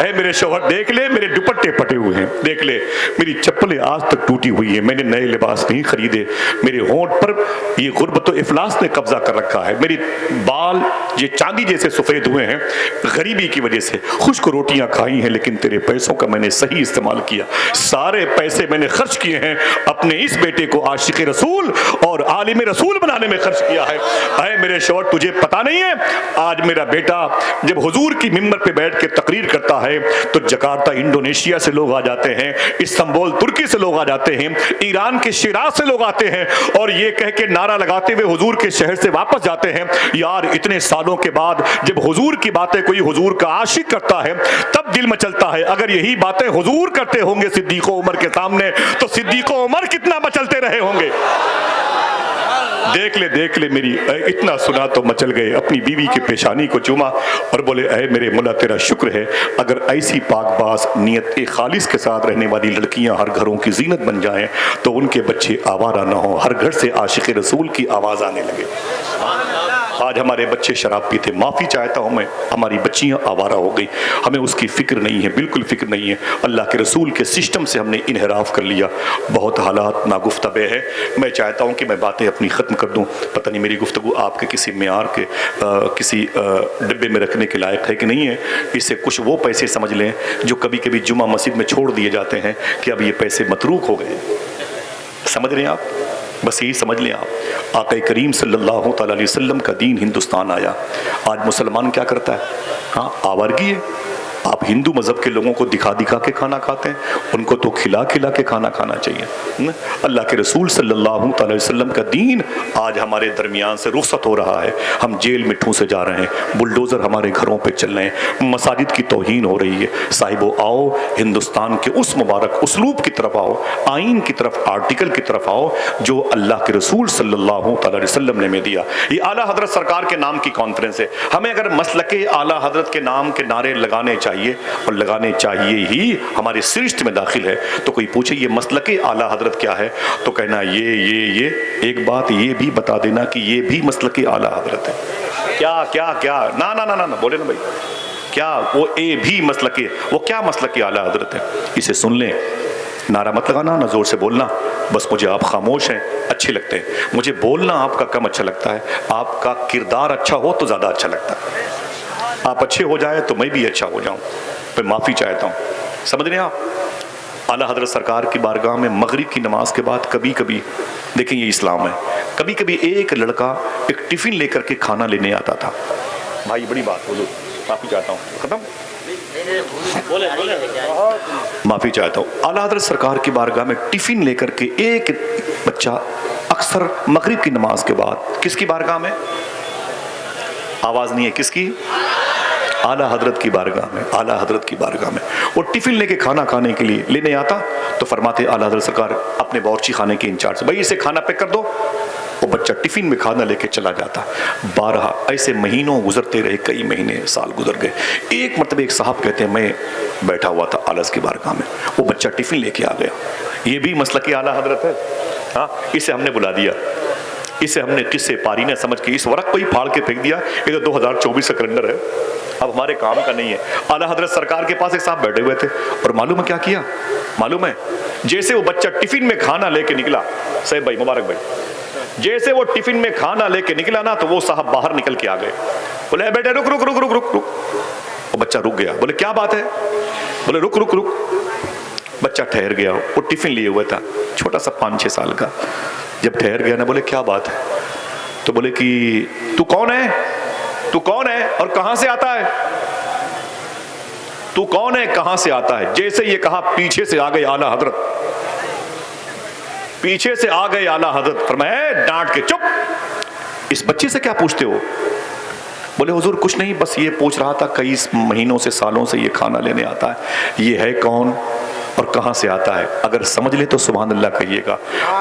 Speaker 1: اے میرے شوہر دیکھ لے میرے دوپٹے پھٹے ہوئے ہیں، دیکھ لے میری چپلیں آج تک ٹوٹی ہوئی ہیں، میں نے نئے لباس نہیں خریدے، میرے ہونٹ پر یہ غربت و افلاس نے قبضہ کر رکھا ہے، میری بال یہ چاندی جیسے سفید ہوئے ہیں غریبی کی وجہ سے، خشک روٹیاں کھائی ہیں لیکن تیرے پیسوں کا میں نے صحیح استعمال کیا، سارے پیسے میں نے خرچ کیے ہیں اپنے اس بیٹے کو عاشق رسول اور عالم رسول بنانے میں خرچ کیا ہے۔ اے میرے شوہر تجھے پتا نہیں ہے آج میرا بیٹا جب حضور کی ممبر پہ بیٹھ کے تقریر کرتا ہے تو جکارتا انڈونیشیا سے لوگ آ جاتے ہیں، استنبول ترکی سے لوگ آ جاتے ہیں، ایران کے شیراز سے لوگ آتے ہیں اور یہ کہہ کے نعرہ لگاتے ہوئے حضور کے شہر سے واپس جاتے ہیں، یار اتنے سالوں کے بعد جب حضور کی باتیں کوئی حضور کا عاشق کرتا ہے تب دل مچلتا ہے، اگر یہی باتیں حضور کرتے ہوں گے صدیق و عمر کے سامنے تو صدیق و عمر کتنا مچلتے رہے ہوں گے۔ دیکھ لے میری، اتنا سنا تو مچل گئے، اپنی بیوی کی پیشانی کو چوما اور بولے اے میرے مولا تیرا شکر ہے اگر ایسی پاک باز نیت خالص کے ساتھ رہنے والی لڑکیاں ہر گھروں کی زینت بن جائیں تو ان کے بچے آوارہ نہ ہوں، ہر گھر سے عاشق رسول کی آواز آنے لگے۔ آج ہمارے بچے شراب پیتے، معافی چاہتا ہوں میں، ہماری بچیاں آوارہ ہو گئی، ہمیں اس کی فکر نہیں ہے، بالکل فکر نہیں ہے، اللہ کے رسول کے سسٹم سے ہم نے انحراف کر لیا، بہت حالات ناگفتہ ہے۔ میں چاہتا ہوں کہ میں باتیں اپنی ختم کر دوں، پتہ نہیں میری گفتگو آپ کے کسی معیار کے کسی ڈبے میں رکھنے کے لائق ہے کہ نہیں ہے، اس سے کچھ وہ پیسے سمجھ لیں جو کبھی کبھی جمعہ مسجد میں چھوڑ دیے جاتے ہیں کہ اب یہ پیسے متروک ہو گئے، سمجھ رہے ہیں آپ؟ بس یہی سمجھ لیں آپ، آقا کریم صلی اللہ تعالیٰ علیہ وسلم کا دین ہندوستان آیا، آج مسلمان کیا کرتا ہے؟ ہاں آوارگی ہے۔ آپ ہندو مذہب کے لوگوں کو دکھا دکھا کے کھانا کھاتے ہیں، ان کو تو کھلا کھلا کے کھانا کھانا چاہیے۔ اللہ کے رسول صلی اللہ تعالی علیہ وسلم کا دین آج ہمارے درمیان سے رخصت ہو رہا ہے، ہم جیل میں ٹھونسے جا رہے ہیں، بلڈوزر ہمارے گھروں پہ چل رہے ہیں، مساجد کی توہین ہو رہی ہے۔ صاحبو آؤ ہندوستان کے اس مبارک اسلوب کی طرف آؤ، آئین کی طرف، آرٹیکل کی طرف آؤ جو اللہ کے رسول صلی اللہ تعالی علیہ وسلم نے ہمیں دیا۔ یہ اعلیٰ حضرت سرکار کے نام کی کانفرنس ہے، ہمیں اگر مسلک اعلیٰ حضرت کے نام کے نعرے لگانے چاہیے اور لگانے چاہیے ہی، ہماری سرشت میں داخل ہے، تو کوئی پوچھے یہ مسلک اعلیٰ حضرت کیا ہے تو کہنا یہ ایک بات یہ بھی بتا دینا کہ یہ بھی مسلک اعلیٰ حضرت ہے۔ کیا نہ بولے نا بھائی، کیا وہ اے بھی مسلک، وہ کیا مسلک اعلیٰ حضرت ہے؟ اسے سن لیں، نعرہ مت لگانا، نہ زور سے بولنا، بس مجھے آپ خاموش ہیں اچھے لگتے ہیں، مجھے بولنا آپ کا کم اچھا لگتا ہے، آپ کا کردار اچھا ہو تو زیادہ اچھا لگتا ہے، آپ اچھے ہو جائے تو میں بھی اچھا ہو جاؤں، میں معافی چاہتا ہوں، سمجھ رہے ہیں آپ؟ اعلیٰ حضرت سرکار کی بارگاہ میں مغرب کی نماز کے بعد کبھی کبھی، دیکھیں یہ اسلام ہے، کبھی کبھی ایک لڑکا ایک ٹفن لے کر کے کھانا لینے آتا تھا۔ بھائی بڑی بات بولو، معافی چاہتا ہوں، ختم، معافی چاہتا ہوں۔ اعلیٰ حضرت سرکار کی بارگاہ میں ٹفن لے کر کے ایک بچہ اکثر مغرب کی نماز کے بعد، کس کی بارگاہ میں؟ آواز نہیں ہے، کس کی؟ اعلیٰ حضرت کی بارگاہ میں، اعلیٰ حضرت کی بارگاہ میں وہ ٹفن لے کے کھانا کھانے کے لیے لینے آتا تو فرماتے اعلیٰ حضرت سرکار اپنے باورچی خانے کے انچارج سے، بھائی اسے کھانا پیک کر دو، وہ بچہ ٹفن میں کھانا لے کے چلا جاتا۔ 12 ایسے مہینوں گزرتے رہے، کئی مہینے سال گزر گئے، ایک مرتبہ ایک صاحب کہتے ہیں میں بیٹھا ہوا تھا اعلیٰ کی بارگاہ میں، وہ بچہ ٹفن لے کے آ گیا، یہ بھی مسلک اعلیٰ حضرت ہے، ہاں اسے ہم نے بلا دیا، اسے ہم نے قصے پاری نہ سمجھ کے اس ورق کو ہی پھاڑ کے پھینک دیا، یہ تو 2024 کا کیلنڈر ہے، اب ہمارے کام کا نہیں ہے۔ اعلیٰ حضرت سرکار کے پاس ایک صاحب بیٹھے ہوئے تھے اور معلوم ہے کیا کیا؟ معلوم ہے جیسے وہ بچہ ٹفن میں کھانا لے کے نکلا، صاحب بھائی مبارک بھائی، جیسے وہ ٹفن میں کھانا لے کے نکلا نا تو وہ صاحب باہر نکل کے آ گئے، بولے اے بیٹے رک رک رک رک رک رک، وہ بچہ رک گیا، بولے کیا بات ہے؟ بولے رک رک رک، بچہ ٹھہر گیا، وہ ٹفن لیے ہوا تھا چھوٹا سا 5-6 سال کا، جب ٹھہر گیا نا بولے کیا بات ہے؟ تو بولے کہ تو کون ہے؟ تو کون ہے اور کہاں سے آتا ہے؟ تو کون ہے کہاں سے آتا ہے؟ جیسے یہ کہا پیچھے سے آ گئے اعلیٰ حضرت، پیچھے سے آ گئے اعلیٰ حضرت، فرمایا ڈانٹ کے چپ، اس بچے سے کیا پوچھتے ہو؟ بولے حضور کچھ نہیں، بس یہ پوچھ رہا تھا کئی مہینوں سے سالوں سے یہ کھانا لینے آتا ہے، یہ ہے کون اور کہاں سے آتا ہے؟ اگر سمجھ لے تو سبحان اللہ کہیے گا۔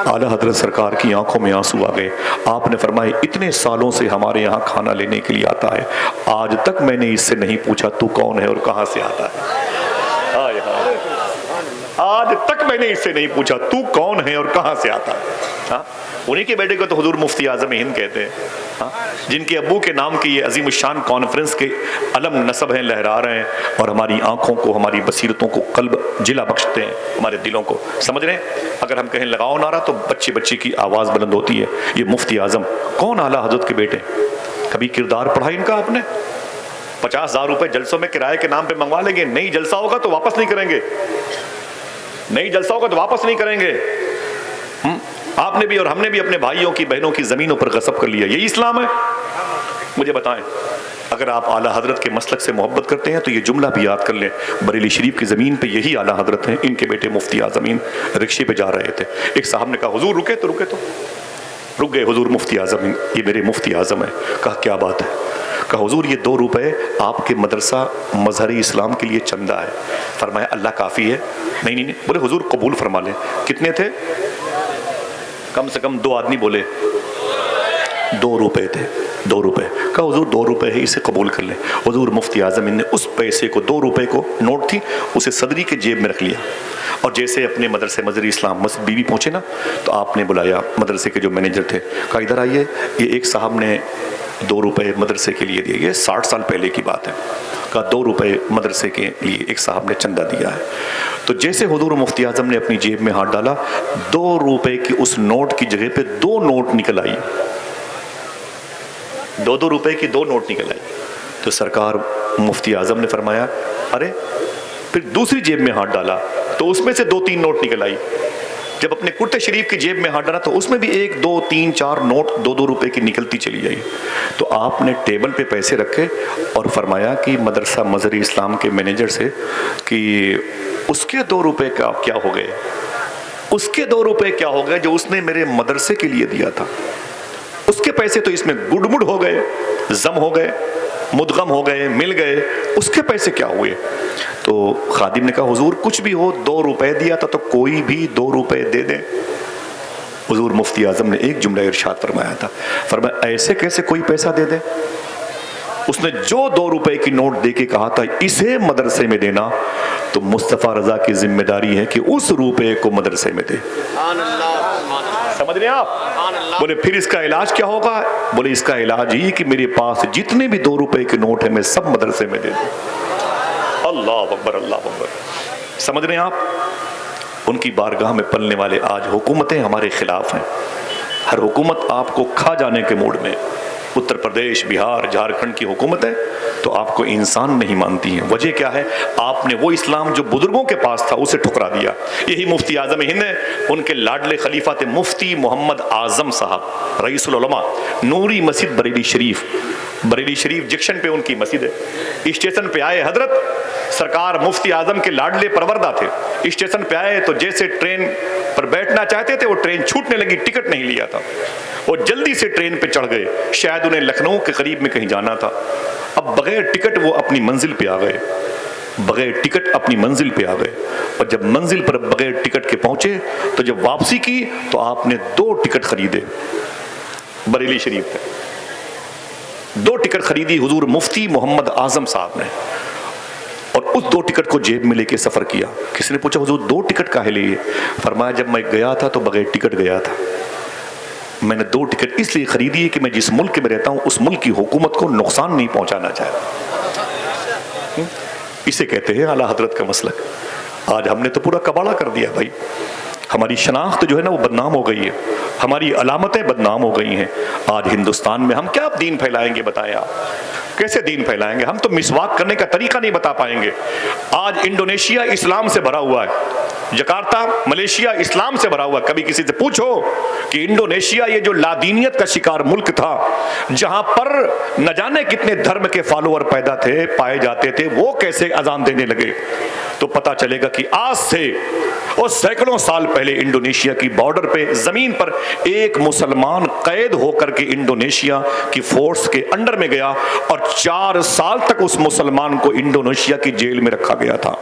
Speaker 1: اعلیٰ حضرت سرکار کی آنکھوں میں آنسو آ گئے، آپ نے فرمایا اتنے سالوں سے ہمارے یہاں کھانا لینے کے لیے آتا ہے، آج تک میں نے اس سے نہیں پوچھا تو کون ہے اور کہاں سے آتا ہے، آج تک میں نے اس سے نہیں پوچھا تو کون ہے اور کہاں سے آتا ہے. انہی کے بیٹے کو تو حضور مفتی اعظم ہند کہتے ہیں, جن کے ابو کے نام کی یہ عظیم الشان کانفرنس کے علم نصب ہیں, لہرا رہے ہیں اور ہماری آنکھوں کو, ہماری بصیرتوں کو قلب جلا بخشتے ہیں, ہمارے دلوں کو. سمجھ رہے ہیں, اگر ہم کہیں لگاؤ نعرہ تو بچے کی آواز بلند ہوتی ہے. یہ مفتی اعظم کون اعلیٰ حضرت کے بیٹے, کبھی کردار پڑھا ان کا آپ نے؟ 50,000 روپے جلسوں میں کرائے کے نام پہ منگوا لیں گے, نہیں جلسہ ہوگا تو واپس نہیں کریں گے, نہیں جلسہ ہوگا تو واپس نہیں کریں گے. آپ نے بھی اور ہم نے بھی اپنے بھائیوں کی بہنوں کی زمینوں پر غصب کر لیا. یہی اسلام ہے؟ مجھے بتائیں. اگر آپ اعلیٰ حضرت کے مسلک سے محبت کرتے ہیں تو یہ جملہ بھی یاد کر لیں, بریلی شریف کی زمین پہ یہی اعلیٰ حضرت ہیں, ان کے بیٹے مفتی اعظم رکشے پہ جا رہے تھے. ایک صاحب نے کہا حضور رکے تو رک گئے. حضور مفتی اعظم یہ میرے مفتی اعظم ہیں. کہا کیا بات ہے؟ کہا حضور یہ 2 روپے آپ کے مدرسہ مظہر اسلام کے لیے چندہ ہے. فرمایا اللہ کافی ہے؟ نہیں. بولے حضور قبول فرما لیں. کتنے تھے؟ کم سے کم 2 آدمی بولے 2 روپے تھے. 2 روپے. کہا حضور 2 روپے ہے, اسے قبول کر لیں. حضور مفتی اعظم نے اس پیسے کو 2 روپے کو نوٹ تھی اسے صدری کے جیب میں رکھ لیا, اور جیسے اپنے مدرسے مظہر اسلام مسجد بی بی پہنچے نا تو آپ نے بلایا مدرسے کے جو مینیجر تھے, کہا ادھر آئیے, یہ ایک صاحب نے 2 روپے مدرسے کے لیے دیے. یہ 60 سال پہلے کی بات ہے. کہا 2 روپے مدرسے کے لیے ایک صاحب نے چندہ دیا ہے. تو جیسے حضور مفتی اعظم نے اپنی جیب میں ہاتھ ڈالا, 2 روپے کی اس نوٹ کی جگہ پہ 2 نوٹ نکل آئی. 2 روپے کی 2 نوٹ نکل آئی. تو سرکار مفتی اعظم نے فرمایا ارے, پھر دوسری جیب میں ہاتھ ڈالا تو اس میں سے 2-3 نوٹ نکل آئی. جب اپنے کرتے شریف کی جیب میں ہاتھ ڈالا تو اس میں بھی 1 2 3 4 نوٹ 2 روپے کی نکلتی چلی جائی. تو آپ نے ٹیبل پہ پیسے رکھے اور فرمایا کہ مدرسہ مظہر اسلام کے مینیجر سے کہ اس کے 2 روپے کا کیا ہو گئے, اس کے 2 روپے کیا ہو گئے جو اس نے میرے مدرسے کے لیے دیا تھا. اس کے پیسے تو اس میں گڈ مڈ ہو گئے, ضم ہو گئے, مدغم ہو گئے, مل گئے, اس کے پیسے کیا ہوئے؟ تو خادم نے کہا حضور کچھ بھی ہو, 2 روپے دیا تھا تو کوئی بھی 2 روپے دے دیں. حضور مفتی اعظم نے ایک جملہ ارشاد فرمایا تھا, فرمایا ایسے کیسے کوئی پیسہ دے دے؟ اس نے جو 2 روپے کی نوٹ دے کے کہا تھا اسے مدرسے میں دینا, تو مصطفیٰ رضا کی ذمہ داری ہے کہ اس روپے کو مدرسے میں دے. سمجھ رہے ہیں آپ؟ بولے پھر اس کا علاج کیا ہوگا؟ بولے اس کا علاج یہ کہ میرے پاس جتنے بھی 2 روپے کے نوٹ ہیں میں سب مدرسے میں دے دوں. اللہ اکبر, اللہ اکبر. سمجھ رہے ہیں آپ؟ ان کی بارگاہ میں پلنے والے آج حکومتیں ہمارے خلاف ہیں. ہر حکومت آپ کو کھا جانے کے موڈ میں. اتر پردیش, بہار, جھارکھنڈ کی حکومتیں تو آپ کو انسان نہیں مانتی ہیں. وجہ کیا ہے؟ آپ نے وہ اسلام جو بزرگوں کے پاس تھا اسے ٹھکرا دیا. یہی مفتی اعظم ہند ہیں, ان کے لاڈلے خلیفہ تھے مفتی محمد اعظم صاحب, رئیس العلماء, نوری مسجد بریلی شریف. بریلی شریف جنکشن پہ ان کی مسجد ہے. اسٹیشن پہ آئے حضرت, سرکار مفتی اعظم کے لاڈلے پروردہ تھے. اسٹیشن پہ آئے تو جیسے ٹرین پر بیٹھنا چاہتے تھے وہ ٹرین چھوٹنے لگی, ٹکٹ نہیں لیا تھا. وہ جلدی سے ٹرین پہ چڑھ گئے, شاید انہیں لکھنؤ کے قریب میں کہیں جانا تھا. اب بغیر ٹکٹ وہ اپنی منزل پہ آ گئے, بغیر ٹکٹ اپنی منزل پہ آ گئے. اور جب منزل پر بغیر ٹکٹ کے پہنچے تو جب واپسی کی تو آپ نے 2 ٹکٹ خریدے بریلی شریف پہ. 2 ٹکٹ خریدی حضور مفتی محمد اعظم صاحب نے, اور اس 2 ٹکٹ کو جیب میں لے کے سفر کیا. کسی نے پوچھا حضور 2 ٹکٹ کاہے لیے؟ فرمایا جب میں گیا تھا تو بغیر ٹکٹ گیا تھا. میں نے 2 ٹکٹ اس لیے خریدی ہے کہ میں جس ملک میں رہتا ہوں اس ملک کی حکومت کو نقصان نہیں پہنچانا چاہتا. اسے کہتے ہیں اعلیٰ حضرت کا مسلک. آج ہم نے تو پورا کباڑہ کر دیا بھائی. ہماری شناخت جو ہے نا وہ بدنام ہو گئی ہے, ہماری علامتیں بدنام ہو گئی ہیں. آج ہندوستان میں ہم کیا دین پھیلائیں گے؟ بتائیں آپ کیسے دین پھیلائیں گے؟ ہم تو مسواک کرنے کا طریقہ نہیں بتا پائیں گے. آج انڈونیشیا اسلام سے بھرا ہوا ہے, جکارتا ملیشیا اسلام سے بھرا ہوا ہے. کبھی کسی سے پوچھو کہ انڈونیشیا یہ جو لادینیت کا شکار ملک تھا, جہاں پر نہ جانے کتنے دھرم کے فالوور پیدا تھے, پائے جاتے تھے, وہ کیسے اذان دینے لگے, تو پتا چلے گا کہ آج سے اور سینکڑوں سال پہلے انڈونیشیا کی بارڈر پہ زمین پر ایک مسلمان قید ہو کر کے انڈونیشیا کی فورس کے انڈر میں گیا, اور 4 سال تک اس مسلمان کو انڈونیشیا کی جیل میں رکھا گیا تھا.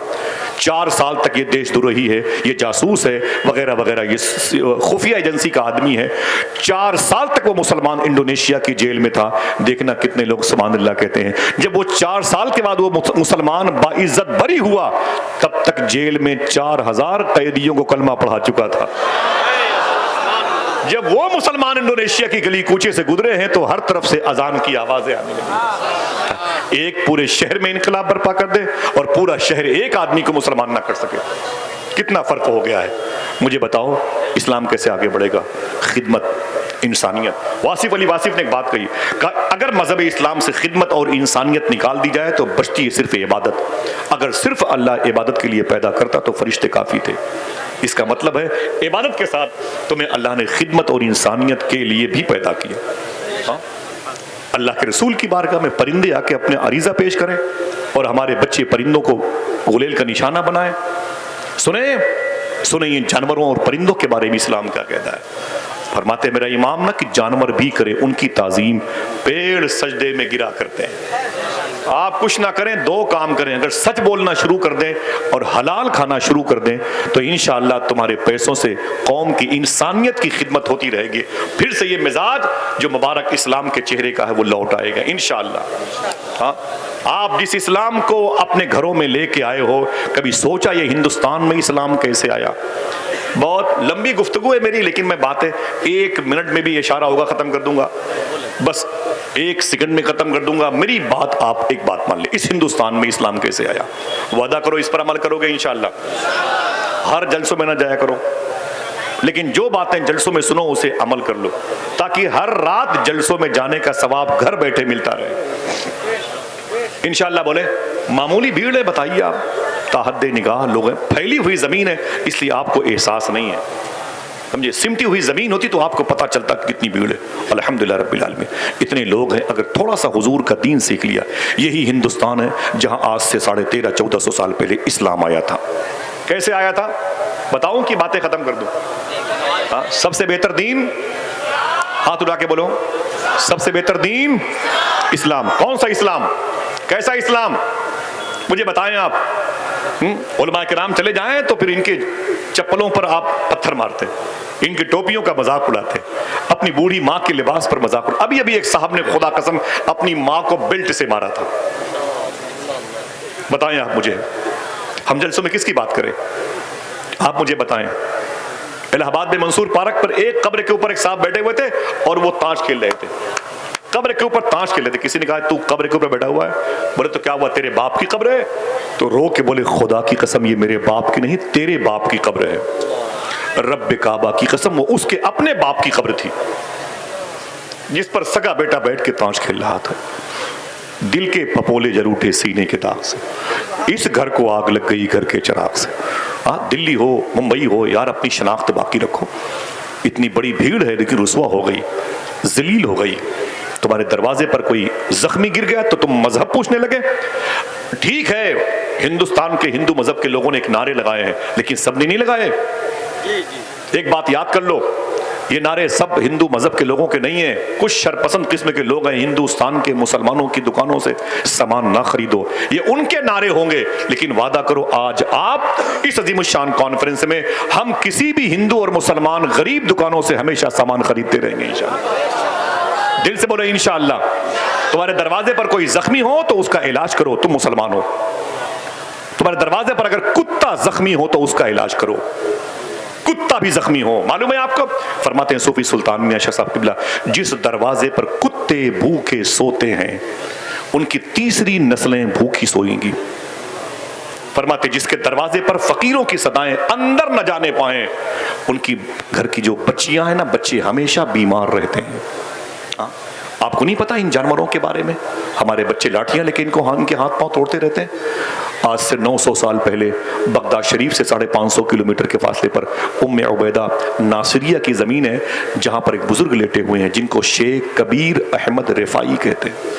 Speaker 1: 4 سال تک یہ دیش دروہی ہے, یہ جاسوس ہے وغیرہ وغیرہ, یہ خفیہ ایجنسی کا آدمی ہے. 4 سال تک وہ مسلمان انڈونیشیا کی جیل میں تھا. دیکھنا کتنے لوگ سبحان اللہ کہتے ہیں. جب وہ 4 سال کے بعد وہ مسلمان باعزت بری ہوا تب تک جیل میں 4000 قیدیوں کو کلمہ پڑھا چکا تھا. جب وہ مسلمان انڈونیشیا کی گلی کوچے سے گزرے ہیں تو ہر طرف سے اذان کی آوازیں آنے لگی. ایک پورے شہر میں انقلاب برپا کر دے اور پورا شہر ایک آدمی کو مسلمان نہ کر سکے. کتنا فرق ہو گیا ہے. مجھے بتاؤ اسلام کیسے آگے بڑھے گا؟ خدمت، انسانیت. واصف علی واصف نے ایک بات کہی، اگر مذہب اسلام سے خدمت اور انسانیت نکال دی جائے تو بچتی ہے صرف عبادت. اگر صرف اللہ عبادت کے لیے پیدا کرتا تو فرشتے کافی تھے. اس کا مطلب ہے عبادت کے ساتھ تمہیں اللہ نے خدمت اور انسانیت کے لیے بھی پیدا کیا. اللہ کے رسول کی بارگاہ میں پرندے آ کے اپنے عریضہ پیش کریں اور ہمارے بچے پرندوں کو غلیل کا نشانہ بنائیں. سنیں یہ جانوروں اور پرندوں کے بارے میں اسلام کیا کہتا ہے. فرماتے میرا امام نہ کہ جانور بھی کرے ان کی تعظیم، پیڑ سجدے میں گرا کرتے ہیں. آپ کچھ نہ کریں، 2 کام کریں. اگر سچ بولنا شروع کر دیں اور حلال کھانا شروع کر دیں تو انشاءاللہ تمہارے پیسوں سے قوم کی انسانیت کی خدمت ہوتی رہے گی. پھر سے یہ مزاج جو مبارک اسلام کے چہرے کا ہے وہ لوٹ آئے گا انشاءاللہ. ہاں، آپ جس اسلام کو اپنے گھروں میں لے کے آئے ہو، کبھی سوچا یہ ہندوستان میں اسلام کیسے آیا؟ بہت لمبی گفتگو ہے میری، لیکن میں باتیں 1 منٹ میں بھی اشارہ ہوگا ختم کر دوں گا، بس 1 سیکنڈ میں ختم کر دوں گا. میری بات آپ ایک بات مان لیں، اس ہندوستان میں اسلام کیسے آیا؟ وعدہ کرو اس پر عمل کرو گے انشاءاللہ. ہر جلسوں میں نہ جایا کرو، لیکن جو باتیں جلسوں میں سنو اسے عمل کر لو، تاکہ ہر رات جلسوں میں جانے کا ثواب گھر بیٹھے ملتا رہے انشاءاللہ. بولے معمولی بھیڑ ہے، بتائیے آپ، تاحد نگاہ لوگ ہیں، پھیلی ہوئی زمین ہے اس لیے آپ کو احساس نہیں ہے. سمجھے، سمٹی ہوئی زمین ہوتی تو آپ کو پتہ چلتا کتنی بھیڑ ہے. الحمدللہ رب العالمین اتنے لوگ ہیں. اگر تھوڑا سا حضور کا دین سیکھ لیا، یہی ہندوستان ہے جہاں آج سے 1350-1400 سال پہلے اسلام آیا تھا. کیسے آیا تھا بتاؤں کہ باتیں ختم کر دوں؟ سب سے بہتر دین، ہاتھ اٹھا کے بولو، سب سے بہتر دین اسلام. کون سا اسلام؟ کیسا اسلام؟ مجھے بتائیں آپ. علماء کرام چلے جائیں تو پھر ان کے چپلوں پر آپ پتھر مارتے، ان کی ٹوپیوں کا مذاق اڑاتے، اپنی بوڑھی ماں کے لباس پر مذاق اڑاتے. ابھی ایک صاحب نے خدا قسم اپنی ماں کو بیلٹ سے مارا تھا. بتائیں آپ مجھے، ہم جلسوں میں کس کی بات کریں؟ آپ مجھے بتائیں. الہ آباد میں منصور پارک پر ایک قبر کے اوپر ایک صاحب بیٹھے ہوئے تھے اور وہ تاش کھیل رہے تھے. قبر کے اوپر تاش کھیل رہے تھے. کسی نے کہا تو قبر کے اوپر بیٹھا ہوا ہے؟ بولے تو کیا ہوا، تیرے باپ کی قبر ہے؟ تو رو کے بولے خدا کی قسم یہ میرے باپ کی نہیں، تیرے باپ کی قبر ہے. رب کعبہ کی قسم وہ اس کے اپنے باپ کی قبر تھی جس پر سگا بیٹا بیٹھ کے تاش کھیل رہا تھا. دل کے پپولے جر اٹھے سینے کے داغ سے، اس گھر کو آگ لگ گئی گھر کے چراغ سے. دلی ہو ممبئی ہو یار، اپنی شناخت باقی رکھو. اتنی بڑی بھیڑ ہے لیکن رسوا ہو گئی، ذلیل ہو گئی. تمہارے دروازے پر کوئی زخمی گر گیا تو تم مذہب پوچھنے لگے. ٹھیک ہے، ہندوستان کے ہندو مذہب کے لوگوں نے ایک نعرے لگائے ہیں لیکن سب نے نہیں لگائے. ایک بات یاد کر لو، یہ نعرے سب ہندو مذہب کے لوگوں کے نہیں ہیں. کچھ شرپسند قسم کے لوگ ہیں ہندوستان کے مسلمانوں کی دکانوں سے سامان نہ خریدو، یہ ان کے نعرے ہوں گے. لیکن وعدہ کرو آج آپ اس عظیم الشان کانفرنس میں ہم کسی بھی ہندو اور مسلمان غریب دکانوں سے ہمیشہ سامان خریدتے رہیں گے انشاءاللہ. دل سے بولو انشاءاللہ. تمہارے دروازے پر کوئی زخمی ہو تو اس کا علاج کرو، تم مسلمان ہو. تمہارے دروازے پر اگر کتا زخمی ہو تو اس کا علاج کرو. کتا بھی زخمی ہو، معلوم ہے آپ کو؟ فرماتے ہیں صوفی سلطان میاں شاہ صاحب قبلہ، جس دروازے پر کتے بھوکے سوتے ہیں ان کی تیسری نسلیں بھوکی سوئیں گی. فرماتے جس کے دروازے پر فقیروں کی صدائیں اندر نہ جانے پائیں ان کی گھر کی جو بچیاں ہیں نا، بچے ہمیشہ بیمار رہتے ہیں. آپ کو نہیں پتا ان جانوروں کے بارے میں؟ ہمارے بچے لاٹھیاں لے کے ان کے ہاتھ پاؤں توڑتے رہتے ہیں. آج سے 900 سال پہلے بغداد شریف سے 550 کلومیٹر کے فاصلے پر ام عبیدہ ناصریہ کی زمین ہے جہاں پر ایک بزرگ لیٹے ہوئے ہیں جن کو شیخ کبیر احمد رفاعی کہتے ہیں.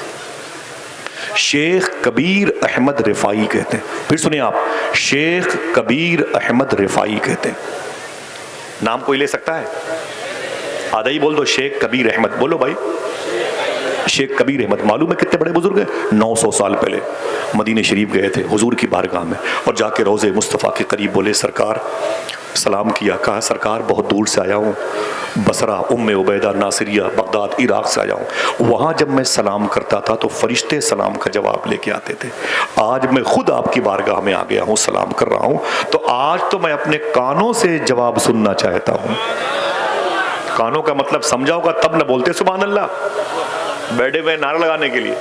Speaker 1: شیخ کبیر احمد رفاعی کہتے ہیں. پھر سنیں آپ، شیخ کبیر احمد رفاعی کہتے ہیں. نام کوئی لے سکتا ہے؟ آدھا ہی بول دو، شیخ کبیر احمد. بولو بھائی، شیخ کبیر احمد معلوم ہے کتنے بڑے بزرگ ہیں، 900 سال پہلے مدینہ شریف گئے تھے حضور کی بارگاہ میں، اور جا کے روضہ مصطفیٰ کے قریب بولے سرکار، سلام کیا، کہا سرکار بہت دور سے آیا ہوں، بصرہ، ام عبیدہ، ناصریہ، بغداد، عراق سے آیا ہوں، وہاں جب میں سلام کرتا تھا تو فرشتے سلام کا جواب لے کے آتے تھے، آج میں خود آپ کی بارگاہ میں آ گیا ہوں، سلام کر رہا ہوں، تو آج تو میں اپنے کانوں سے جواب سننا چاہتا ہوں۔ کانوں کا مطلب سمجھا ہوگا تب نہ بولتے سبحان اللہ بیٹھے ہوئے نعرہ لگانے کے لیے،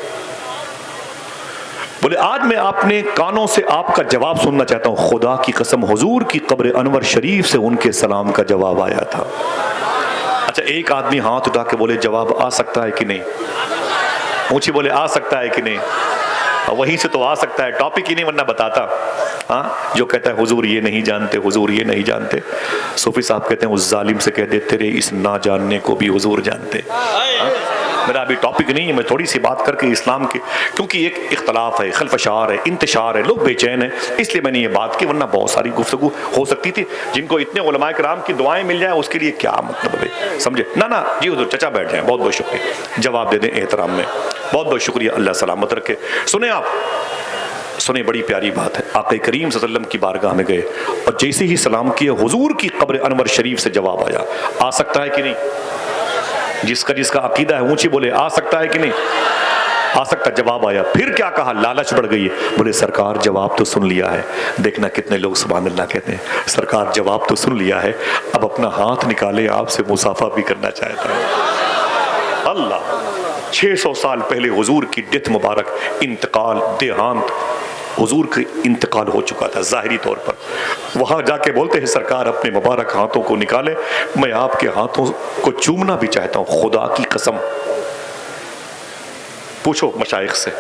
Speaker 1: بولے آج میں اپنے کانوں سے آپ کا جواب سننا چاہتا ہوں۔ خدا کی قسم حضور کی قبر انور شریف سے ان کے سلام کا جواب آیا تھا۔ اچھا ایک آدمی ہاتھ اٹھا کے بولے جواب آ سکتا ہے کہ نہیں، اونچی بولے آ سکتا ہے کہ نہیں، وہیں سے تو آ سکتا ہے، ٹاپک ہی نہیں ورنہ بتاتا۔ ہاں جو کہتا ہے حضور یہ نہیں جانتے، حضور یہ نہیں جانتے، صوفی صاحب کہتے ہیں اس ظالم سے کہہ دے تیرے اس نہ جاننے کو بھی حضور جانتے۔ میرا ابھی ٹاپک نہیں ہے، میں تھوڑی سی بات کر کے اسلام کے، کیونکہ ایک اختلاف ہے، خلفشار ہے، انتشار ہے، لوگ بے چین ہیں، اس لیے میں نے یہ بات کی، ورنہ بہت ساری گفتگو ہو سکتی تھی۔ جن کو اتنے علماء کرام کی دعائیں مل جائیں اس کے لیے کیا مطلب ہے، سمجھے نا جی حضور چچا بیٹھ جائیں، بہت بہت شکریہ، جواب دے دیں احترام میں، بہت بہت شکریہ، اللہ سلامت رکھے۔ سنیں آپ، سنیں بڑی پیاری بات ہے، آقا کریم صلی اللہ علیہ وسلم کی بارگاہ میں گئے اور جیسے ہی سلام کیا حضور کی قبر انور شریف سے جواب آیا، آ سکتا ہے کہ نہیں، جس کا عقیدہ ہے اونچی بولے آ سکتا ہے کہ نہیں، آ سکتا، جواب آیا۔ پھر کیا کہا، لالچ بڑھ گئی، بولے سرکار جواب تو سن لیا ہے، دیکھنا کتنے لوگ سبحان اللہ کہتے ہیں، سرکار جواب تو سن لیا ہے، اب اپنا ہاتھ نکالے آپ سے مصافحہ بھی کرنا چاہتا ہے۔ اللہ 600 سال پہلے حضور کی ڈیتھ مبارک، انتقال، دیہانت، حضور کا انتقال ہو چکا تھا ظاہری طور پر، وہاں جا کے بولتے ہیں سرکار اپنے مبارک ہاتھوں کو نکالے، میں آپ کے ہاتھوں کو چومنا بھی چاہتا ہوں، خدا کی قسم۔ پوچھو مشائخ سے،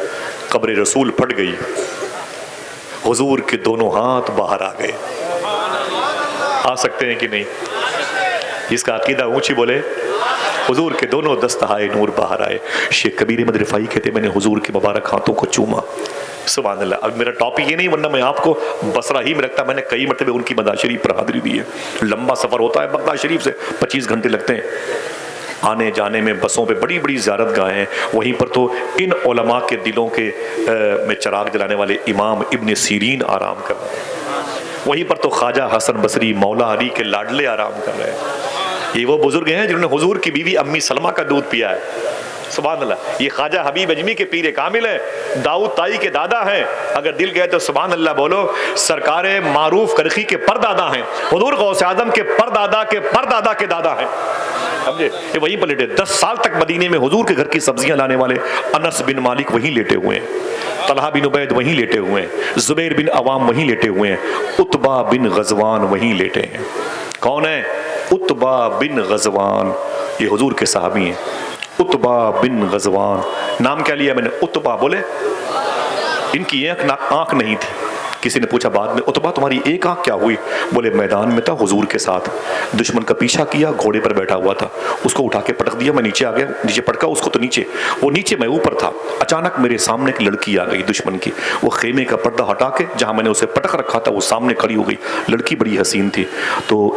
Speaker 1: قبر رسول پھٹ گئی، حضور کے دونوں ہاتھ باہر آ گئے، آ سکتے ہیں کہ نہیں، جس کا عقیدہ اونچی بولے، حضور کے دونوں دستہائے نور باہر آئے۔ شیخ کبیر احمد رفاعی کہتے میں نے حضور کے مبارک ہاتھوں کو چوما، سبحان اللہ۔ اب میرا ٹاپک یہ نہیں، ورنہ میں آپ کو بصرہ ہی میں رکھتا، میں نے کئی مرتبہ ان کی مزار شریف پر حاضری دی ہے، لمبا سفر ہوتا ہے بغداد شریف سے، 25 گھنٹے لگتے ہیں آنے جانے میں، بسوں پہ بڑی بڑی زیارت گاہیں ہیں، وہیں پر تو ان علماء کے دلوں کے میں چراغ جلانے والے امام ابن سیرین آرام کر رہے ہیں، وہیں پر تو خواجہ حسن بصری، مولا علی کے لاڈلے آرام کر رہے ہیں۔ یہ وہ بزرگ ہیں جنہوں نے حضور کی بیوی امی سلمہ کا دودھ پیا ہے، سبحان اللہ۔ یہ خواجہ حبیب اجمی کے پیر کامل ہیں، داؤد تائی کے دادا ہیں، اگر دل گئے تو سبحان اللہ بولو، سرکار معروف کرخی کے پردادا ہیں، حضور غوث اعظم کے پردادا کے پردادا کے دادا ہیں، سمجھے، یہ وہیں پر لیٹے۔ 10 سال تک مدینے میں حضور کے گھر کی سبزیاں لانے والے انس بن مالک وہیں لیٹے ہوئے ہیں، طلحہ بن عبید وہیں لیٹے ہوئے ہیں، زبیر بن عوام وہیں لیٹے ہوئے ہیں، عتبہ بن غزوان وہیں لیٹے ہیں۔ کون ہے؟ عتبہ بن غزوان، یہ حضور کے صحابی ہیں، عتبہ بن غزوان۔ نام کیا لیا میں نے؟ عتبہ، بولے ان کی ایک آنکھ نہیں تھی، کسی نے پوچھا بعد میں عتبہ تمہاری ایک آنکھ کیا ہوئی؟ بولے میدان میں تھا حضور کے ساتھ، دشمن کا پیچھا کیا، گھوڑے پر بیٹھا ہوا تھا، اس کو اٹھا کے پٹک دیا، میں نیچے آ گیا، نیچے پٹکا اس کو تو نیچے، وہ نیچے میں اوپر تھا، اچانک میرے سامنے ایک لڑکی آ گئی دشمن کی، وہ خیمے کا پردہ ہٹا کے جہاں میں نے اسے پٹک رکھا تھا وہ سامنے کھڑی ہو گئی، لڑکی بڑی حسین تھی، تو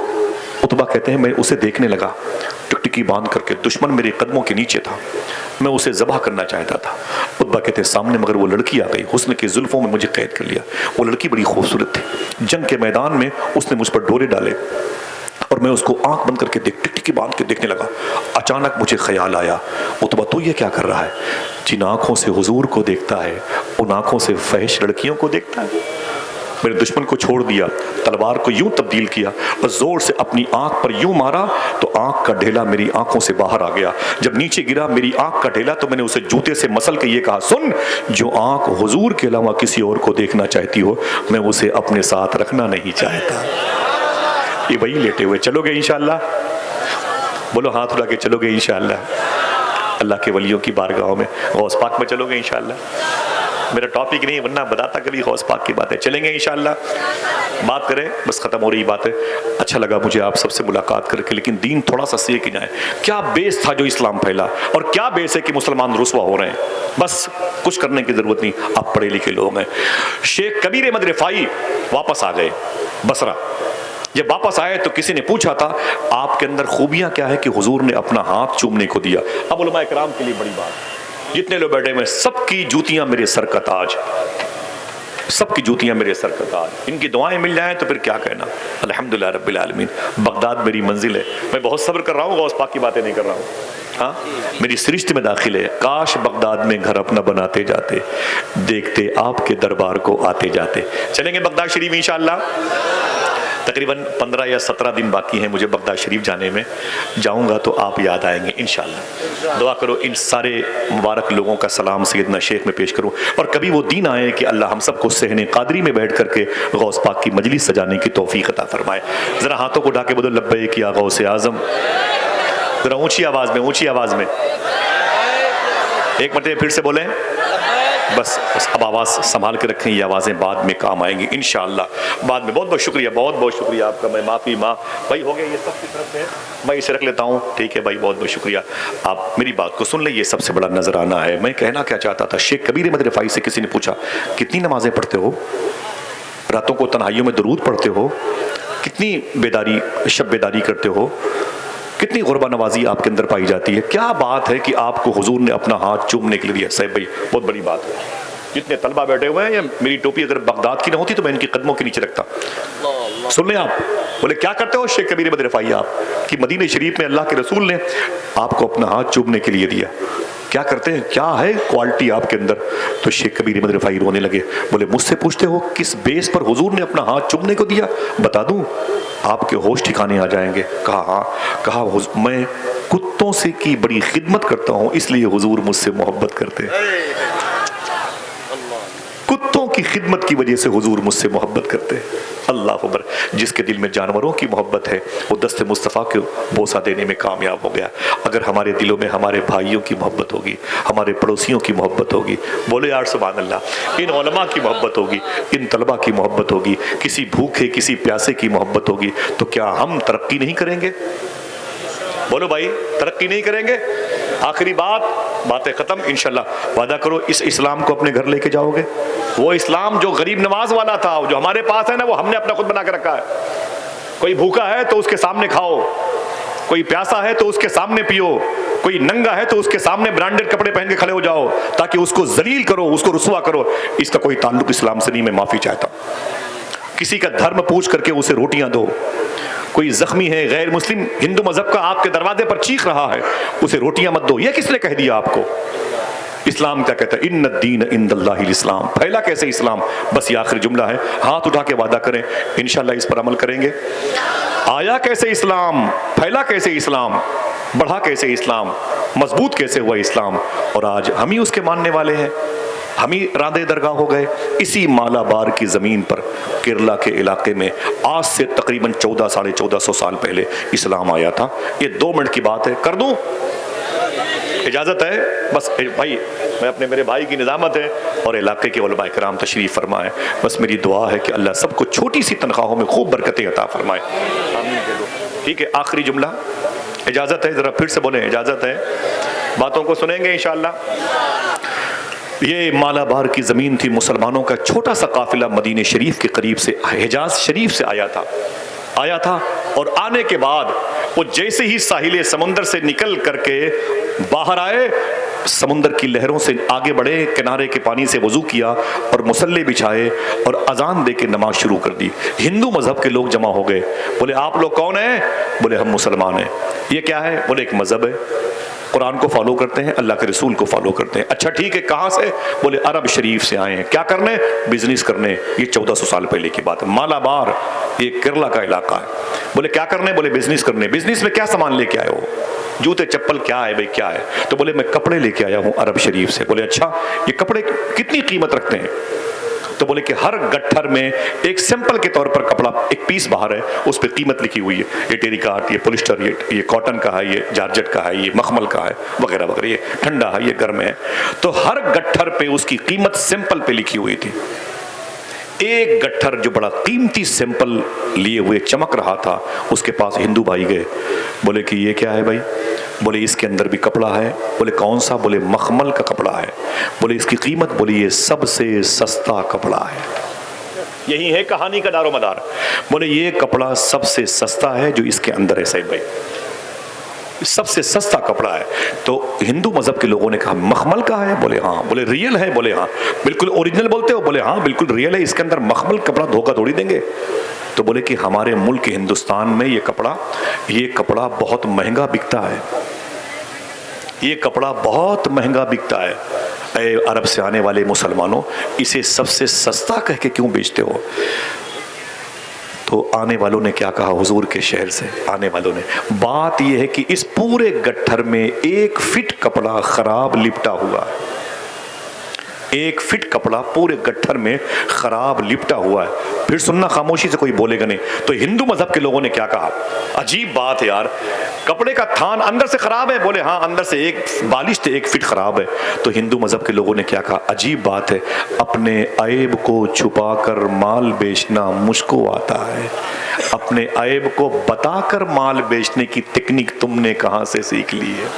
Speaker 1: عتبہ کہتے ہیں میں اسے دیکھنے لگا، ٹکٹکی باندھ کر کے، دشمن میرے قدموں کے نیچے تھا، میں اسے ذبح کرنا چاہتا تھا، عتبہ کہتے ہیں سامنے مگر وہ لڑکی آ گئی، حسن کے زلفوں میں مجھے قید کر لیا، وہ لڑکی بڑی خوبصورت تھی، جنگ کے میدان میں اس نے مجھ پر ڈورے ڈالے اور میں اس کو آنکھ بند کر کے ٹکٹکی باندھ کے دیکھنے لگا، اچانک مجھے خیال آیا عتبہ تو یہ کیا کر رہا ہے؟ جن آنکھوں سے حضور کو دیکھتا ہے ان آنکھوں سے فحش لڑکیوں کو دیکھتا ہے۔ میرے دشمن کو چھوڑ دیا، تلوار کو یوں تبدیل کیا اور زور سے اپنی آنکھ پر یوں مارا تو آنکھ کا ڈھیلا میری آنکھوں سے باہر آ گیا، جب نیچے گرا میری آنکھ کا ڈھیلا تو میں نے اسے جوتے سے مسل کے یہ کہا، سن، جو آنکھ حضور کے علاوہ کسی اور کو دیکھنا چاہتی ہو میں اسے اپنے ساتھ رکھنا نہیں چاہتا۔ یہ وہی لیٹے ہوئے، چلو گے انشاءاللہ؟ بولو ہاتھ اٹھا کے چلو گے انشاءاللہ؟ اللہ کے ولیوں کی بارگاہوں میں، غوث پاک میں چلو گے انشاءاللہ؟ میرا ٹاپک نہیں ورنہ بتاتا کبھی غوث پاک کی بات ہے، چلیں گے انشاءاللہ؟ بات کریں، بس ختم ہو رہی بات ہے۔ اچھا لگا مجھے آپ سب سے ملاقات کر کے، لیکن دین تھوڑا سا سیکھ جائیں، کیا بیس تھا جو اسلام پھیلا اور کیا بیس ہے کہ مسلمان رسوا ہو رہے ہیں، بس کچھ کرنے کی ضرورت نہیں، آپ پڑھے لکھے لوگ ہیں۔ شیخ کبیر احمد رفاعی واپس آ گئے بصرہ، جب واپس آئے تو کسی نے پوچھا تھا آپ کے اندر خوبیاں کیا ہے کہ حضور نے اپنا ہاتھ چومنے کو دیا؟ اب علماء کرام کے لیے بڑی بات، جتنے لوگ بیٹھے ہوئے سب کی جوتیاں میرے سر کا تاج، سب کی جوتیاں میرے سر کا تاج، ان کی دعائیں مل جائیں تو پھر کیا کہنا۔ الحمدللہ رب العالمین۔ بغداد میری منزل ہے، میں بہت صبر کر رہا ہوں، غوث پاک کی باتیں نہیں کر رہا ہوں، ہاں میری سرشت میں داخل ہے۔ کاش بغداد میں گھر اپنا بناتے جاتے، دیکھتے آپ کے دربار کو آتے جاتے۔ چلیں گے بغداد شریف انشاءاللہ، تقریباً 15 یا 17 دن باقی ہیں مجھے بغداد شریف جانے میں، جاؤں گا تو آپ یاد آئیں گے انشاءاللہ۔ دعا کرو ان سارے مبارک لوگوں کا سلام سیدنا شیخ میں پیش کروں، اور کبھی وہ دن آئے کہ اللہ ہم سب کو صحن قادری میں بیٹھ کر کے غوث پاک کی مجلس سجانے کی توفیق عطا فرمائے۔ ذرا ہاتھوں کو اٹھا کے بولو لبیک یا غوث اعظم، ذرا اونچی آواز میں، اونچی آواز میں ایک مرتبہ پھر سے بولیں۔ بس اب آواز سنبھال کے رکھیں، یہ آوازیں بعد میں کام آئیں گی انشاءاللہ بعد میں۔ بہت بہت شکریہ، بہت بہت شکریہ آپ کا، میں معافی بھائی ہو گیا یہ سب کی طرف سے، میں اسے رکھ لیتا ہوں، ٹھیک ہے بھائی، بہت بہت شکریہ۔ آپ میری بات کو سن لیں، یہ سب سے بڑا نذرانہ ہے۔ میں کہنا کیا چاہتا تھا، شیخ کبیر احمد رفاعی سے کسی نے پوچھا کتنی نمازیں پڑھتے ہو، راتوں کو تنہائیوں میں درود پڑھتے ہو، کتنی بیداری شب بیداری کرتے ہو، کتنی غربہ نوازی آپ کے اندر پائی جاتی ہے، کیا بات ہے کہ آپ کو حضور نے اپنا ہاتھ چومنے کے لیے دیا؟ صاحب بھائی بہت بڑی بات ہے۔ جتنے طلبہ بیٹھے ہوئے ہیں، یا میری ٹوپی اگر بغداد کی نہ ہوتی تو میں ان کی قدموں کے نیچے رکھتا۔ سن لیں آپ، بولے کیا کرتے ہو شیخ کبیر احمد رفاعی، آپ کہ مدینہ شریف میں اللہ کے رسول نے آپ کو اپنا ہاتھ چومنے کے لیے دیا، کیا کرتے ہیں، کیا ہے کوالٹی آپ کے اندر؟ تو شیخ کبیر احمد رفاعی رونے لگے، بولے مجھ سے پوچھتے ہو کس بیس پر حضور نے اپنا ہاتھ چومنے کو دیا، بتا دوں آپ کے ہوش ٹھکانے آ جائیں گے۔ کہا ہاں، کہا میں کتوں سے کی بڑی خدمت کرتا ہوں اس لیے حضور مجھ سے محبت کرتے ہیں، کتوں کی خدمت کی وجہ سے حضور مجھ سے محبت کرتے ہیں۔ اللہ اکبر، جس کے دل میں جانوروں کی محبت ہے وہ دست مصطفیٰ کو بوسہ دینے میں کامیاب ہو گیا۔ اگر ہمارے دلوں میں ہمارے بھائیوں کی محبت ہوگی، ہمارے پڑوسیوں کی محبت ہوگی، بولے یار سبحان اللہ، ان علماء کی محبت ہوگی، ان طلباء کی محبت ہوگی، کسی بھوکے کسی پیاسے کی محبت ہوگی، تو کیا ہم ترقی نہیں کریں گے؟ بولو بھائی، ترقی نہیں کریں گے؟ آخری باتیں ختم انشاءاللہ۔ وعدہ کرو اس اسلام کو اپنے گھر لے کے جاؤ گے، وہ اسلام جو غریب نواز والا تھا، جو ہمارے پاس ہے نا، وہ ہم نے اپنا خود بنا کے رکھا ہے۔ کوئی بھوکا ہے تو اس کے سامنے کھاؤ، کوئی پیاسا ہے تو اس کے سامنے پیو، کوئی ننگا ہے تو اس کے سامنے برانڈڈ کپڑے پہن کے کھڑے ہو جاؤ تاکہ اس کو ذلیل کرو، اس کو رسوا کرو۔ اس کا کوئی تعلق اسلام سے نہیں، میں معافی چاہتا ہوں۔ کسی کا دھرم پوچھ کر کے اسے روٹیاں دو، کوئی زخمی ہے غیر مسلم ہندو مذہب کا آپ کے دروازے پر چیخ رہا ہے، اسے روٹیاں مت دو۔ یہ کس نے کہہ دیا آپ کو؟ اسلام کیا کہتا ہے؟ ان الدین عند اللہ الاسلام۔ پھیلا کیسے اسلام؟ بس یہ آخری جملہ ہے، ہاتھ اٹھا کے وعدہ کریں انشاءاللہ اس پر عمل کریں گے۔ آیا کیسے اسلام، پھیلا کیسے اسلام، بڑھا کیسے اسلام، مضبوط کیسے ہوا اسلام، اور آج ہم ہی اس کے ماننے والے ہیں، ہم ہی راندے درگاہ ہو گئے۔ اسی مالابار کی زمین پر کیرلا کے علاقے میں آج سے تقریباً 1400 سال پہلے اسلام آیا تھا۔ یہ 2 منٹ کی بات ہے، کر دوں؟ اجازت ہے؟ بس بھائی میں میرے بھائی کی نظامت ہے اور علاقے کے علماء کرام تشریف فرمائے، بس میری دعا ہے کہ اللہ سب کو چھوٹی سی تنخواہوں میں خوب برکتیں عطا فرمائے، آمین کہہ دو۔ ٹھیک ہے، آخری جملہ، اجازت ہے؟ ذرا پھر سے بولیں، اجازت ہے؟ باتوں کو سنیں گے انشاءاللہ۔ یہ مالابار کی زمین تھی، مسلمانوں کا چھوٹا سا قافلہ مدینہ شریف کے قریب سے حجاز شریف سے آیا تھا، اور آنے کے بعد وہ جیسے ہی ساحل سمندر سے نکل کر کے باہر آئے، سمندر کی لہروں سے آگے بڑھے، کنارے کے پانی سے وضو کیا اور مصلے بچھائے اور اذان دے کے نماز شروع کر دی۔ ہندو مذہب کے لوگ جمع ہو گئے، بولے آپ لوگ کون ہیں؟ بولے ہم مسلمان ہیں۔ یہ کیا ہے؟ بولے ایک مذہب ہے، قرآن کو فالو کرتے ہیں، اللہ کے رسول کو فالو کرتے ہیں۔ اچھا ٹھیک ہے، کہاں سے؟ بولے عرب شریف سے آئے ہیں۔ کیا کرنے؟ بزنس کرنے۔ یہ 1400 سال پہلے کی بات ہے۔ مالابار یہ کیرلا کا علاقہ ہے۔ بولے کیا کرنے؟ بولے بزنس کرنے۔ بزنس میں کیا سامان لے کے آئے ہو؟ جوتے چپل کیا ہے بھائی، کیا ہے؟ تو بولے میں کپڑے لے کے آیا ہوں عرب شریف سے۔ بولے اچھا، یہ کپڑے کتنی قیمت رکھتے ہیں؟ تو بولے کہ ہر گٹھر میں ایک سیمپل کے طور پر کپڑا ایک پیس باہر ہے، اس پہ قیمت لکھی ہوئی ہے، یہ ٹیریکاٹ، یہ پولیسٹر، یہ کاٹن کا ہے، یہ جارجٹ کا ہے، یہ مخمل کا ہے، وغیرہ وغیرہ، یہ ٹھنڈا ہے، یہ گرم ہے۔ تو ہر گٹھر پہ اس کی قیمت سیمپل پہ لکھی ہوئی تھی۔ ایک گٹھر جو بڑا قیمتی سیمپل لیے ہوئے چمک رہا تھا، اس کے پاس ہندو بھائی گئے، بولے کہ یہ کیا ہے بھائی؟ بولے اس کے اندر بھی کپڑا ہے۔ بولے کون سا؟ بولے مخمل کا کپڑا ہے۔ بولے اس کی قیمت؟ بولے یہ سب سے سستا کپڑا ہے۔ یہی ہے کہانی کا دار و مدار۔ بولے یہ کپڑا سب سے سستا ہے جو اس کے اندر ہے۔ صحیح بھائی، سب سے سستا کپڑا ہے. تو ہندو مذہب کے لوگوں نے کہا مخمل کا ہے؟ بولے ہاں. بولے ریئل ہے؟ بولے ہاں. بالکل اوریجنل بولتے ہو؟ بولے ہاں بالکل ریئل ہے, اس کے اندر مخمل کپڑا دھوکہ تھوڑی دیں گے. تو بولے کہ ہمارے ملک ہندوستان میں یہ کپڑا بہت مہنگا بکتا ہے, یہ کپڑا بہت مہنگا بکتا ہے. اے عرب سے آنے والے مسلمانوں, اسے سب سے سستا کہہ کے کیوں بیچتے ہو؟ تو آنے والوں نے کیا کہا, حضور کے شہر سے آنے والوں نے, بات یہ ہے کہ اس پورے گٹھر میں 1 فٹ کپڑا خراب لپٹا ہوا ہے, 1 فٹ کپڑا پورے گٹھر میں خراب لپٹا ہوا ہے. پھر سننا, خاموشی سے کوئی بولے گا نہیں. تو ہندو مذہب کے لوگوں نے کیا کہا, عجیب بات ہے یار, کپڑے کا تھان اندر سے خراب ہے؟ بولے ہاں اندر سے 1 بالش 1 فٹ خراب ہے. تو ہندو مذہب کے لوگوں نے کیا کہا, عجیب بات ہے, اپنے عیب کو چھپا کر مال بیچنا مجھ کو آتا ہے, اپنے عیب کو بتا کر مال بیچنے کی تکنیک تم نے کہاں سے سیکھ لی ہے؟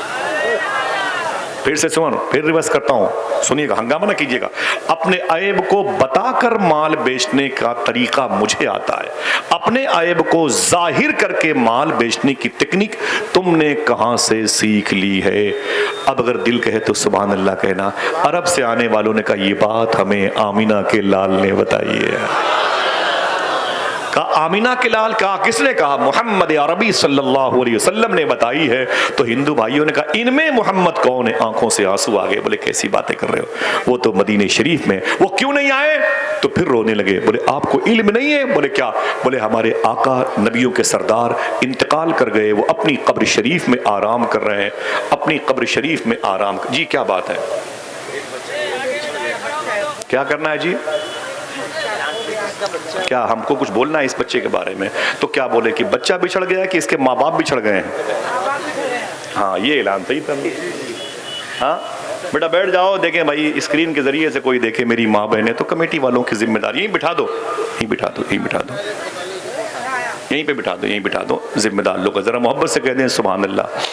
Speaker 1: پھر سے سنو, پھر ریورس کرتا ہوں, سنیے گا, ہنگامہ نہ کیجیے گا. اپنے عیب کو بتا کر مال بیچنے کا طریقہ مجھے آتا ہے, اپنے عیب کو ظاہر کر کے مال بیچنے کی تکنیک تم نے کہاں سے سیکھ لی ہے؟ اب اگر دل کہے تو سبحان اللہ کہنا. عرب سے آنے والوں نے کہا یہ بات ہمیں آمینہ کے لال نے بتائی ہے. کہا آمینہ کے لال؟ کہا کس نے کہا؟ محمد عربی صلی اللہ علیہ وسلم نے بتائی ہے. تو ہندو بھائیوں نے کہا ان میں محمد کون ہے؟ آنکھوں سے آنسو آ گئے. بولے کیسی باتیں کر رہے ہو, وہ تو مدینہ شریف میں, وہ کیوں نہیں آئے؟ تو پھر رونے لگے. بولے آپ کو علم نہیں ہے؟ بولے کیا؟ بولے ہمارے آقا نبیوں کے سردار انتقال کر گئے, وہ اپنی قبر شریف میں آرام کر رہے ہیں, اپنی قبر شریف میں آرام. جی کیا بات ہے, کیا کرنا ہے جی؟ کیا ہم کو کچھ بولنا ہے اس بچے کے بارے میں؟ تو کیا بولے کہ بچہ بچھڑ گیا کہ اس کے ماں باپ بچھڑ گئے ہیں؟ ہاں یہ اعلان صحیح تھا. ہاں بیٹا بیٹھ جاؤ, دیکھیں بھائی اسکرین کے ذریعے سے کوئی دیکھے میری ماں بہنیں, تو کمیٹی والوں کی ذمہ داری, یہیں بٹھا دو, یہیں بٹھا دو, یہیں بٹھا دو, یہیں پہ بٹھا دو, یہیں بٹھا دو. ذمہ دار لوگ ذرا محبت سے کہہ دیں سبحان اللہ.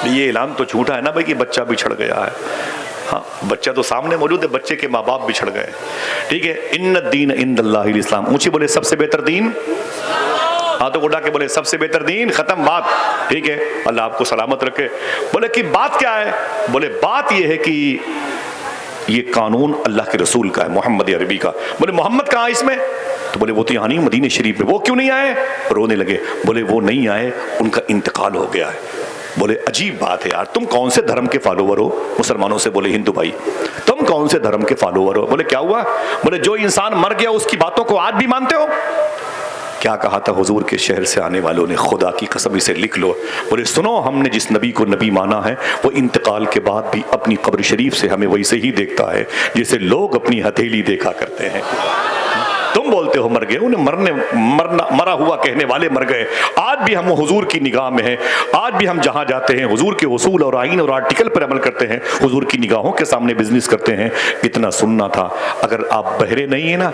Speaker 1: یہ اعلان تو جھوٹا ہے نا بھائی کہ بچہ بچھڑ گیا ہے. ہاں بچہ تو سامنے موجود ہے, بچے کے ماں باپ بچھڑ گئے. ٹھیک ہے, ان الدین عند اللہ الاسلام. اونچی بولے سب سے بہتر دین, ہاتھوں کو اٹھا کے بولے سب سے بہتر دین, ختم بات. ٹھیک ہے, اللہ آپ کو سلامت رکھے. بولے کہ بات کیا ہے؟ بولے بات یہ ہے کہ یہ قانون اللہ کے رسول کا ہے, محمد عربی کا. بولے محمد کہاں اس میں؟ تو بولے وہ تو یہاں نہیں, مدینہ شریف میں. وہ کیوں نہیں آئے؟ رونے لگے. بولے وہ نہیں آئے, ان کا انتقال ہو گیا ہے. بولے عجیب بات ہے یار, تم کون سے دھرم کے فالوور ہو؟ مسلمانوں سے بولے ہندو بھائی تم کون سے دھرم کے فالوور ہو؟ بولے کیا ہوا؟ بولے جو انسان مر گیا اس کی باتوں کو آج بھی مانتے ہو؟ کیا کہا تھا حضور کے شہر سے آنے والوں نے, خدا کی قسم اسے لکھ لو. بولے سنو, ہم نے جس نبی کو نبی مانا ہے وہ انتقال کے بعد بھی اپنی قبر شریف سے ہمیں ویسے ہی دیکھتا ہے جیسے لوگ اپنی ہتھیلی دیکھا کرتے ہیں. تم بولتے ہو مر گئے, انہیں مرا ہوا کہنے والے مر گئے. آج بھی ہم حضور کی نگاہ میں ہیں, آج بھی ہم جہاں جاتے ہیں حضور کے اصول اور آئین اور آرٹیکل پر عمل کرتے ہیں, حضور کی نگاہوں کے سامنے بزنس کرتے ہیں. اتنا سننا تھا. اگر آپ بہرے نہیں ہیں نا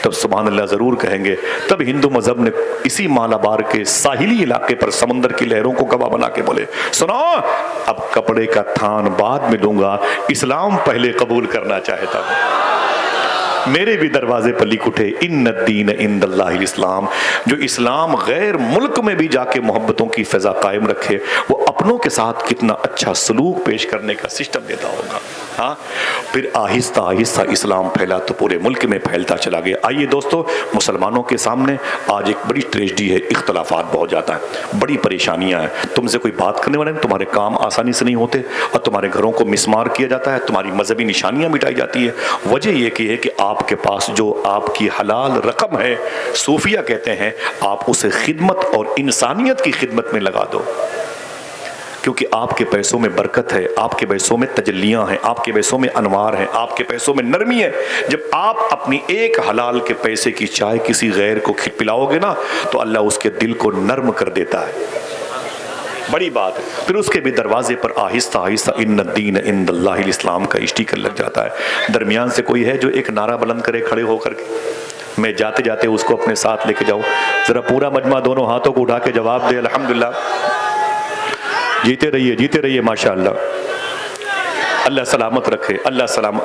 Speaker 1: تب سبحان اللہ ضرور کہیں گے. تب ہندو مذہب نے اسی مالابار کے ساحلی علاقے پر سمندر کی لہروں کو گواہ بنا کے بولے سنو, اب کپڑے کا تھان بعد میں دوں گا, اسلام پہلے قبول کرنا چاہتا ہوں. میرے بھی دروازے پر لکھ اٹھے ان الدین عند اللہ الاسلام. جو اسلام غیر ملک میں بھی جا کے محبتوں کی فضا قائم رکھے, وہ اپنوں کے ساتھ کتنا اچھا سلوک پیش کرنے کا سسٹم دیتا ہوگا. ہاں پھر آہستہ آہستہ اسلام پھیلا تو پورے ملک میں پھیلتا چلا گیا. آئیے دوستو, مسلمانوں کے سامنے آج ایک بڑی ٹریجڈی ہے, اختلافات بہت جاتا ہے, بڑی پریشانیاں ہیں. تم سے کوئی بات کرنے والے, تمہارے کام آسانی سے نہیں ہوتے, اور تمہارے گھروں کو مسمار کیا جاتا ہے, تمہاری مذہبی نشانیاں مٹائی جاتی ہے. وجہ یہ کہ ہے کہ آپ کے پاس جو آپ کی حلال رقم ہے, صوفیہ کہتے ہیں آپ اسے خدمت اور انسانیت کی خدمت میں لگا دو, کیونکہ آپ کے پیسوں میں برکت ہے, آپ کے پیسوں میں تجلیاں ہیں, آپ کے پیسوں میں انوار ہیں, آپ کے پیسوں میں نرمی ہے. جب آپ اپنی ایک حلال کے پیسے کی چائے کسی غیر کو پلاؤ گے نا تو اللہ اس کے دل کو نرم کر دیتا ہے. بڑی بات ہے. پھر اس کے بھی دروازے پر آہستہ آہستہ ان الدین عند اللہ الاسلام کا اسٹیکر لگ جاتا ہے. درمیان سے کوئی ہے جو ایک نعرہ بلند کرے کھڑے ہو کر کے, میں جاتے جاتے اس کو اپنے ساتھ لے کے جاؤں. ذرا پورا مجمع دونوں ہاتھوں کو اٹھا کے جواب دے الحمدللہ. جیتے رہیے, جیتے رہیے, ماشاءاللہ, اللہ سلامت رکھے, اللہ سلامت.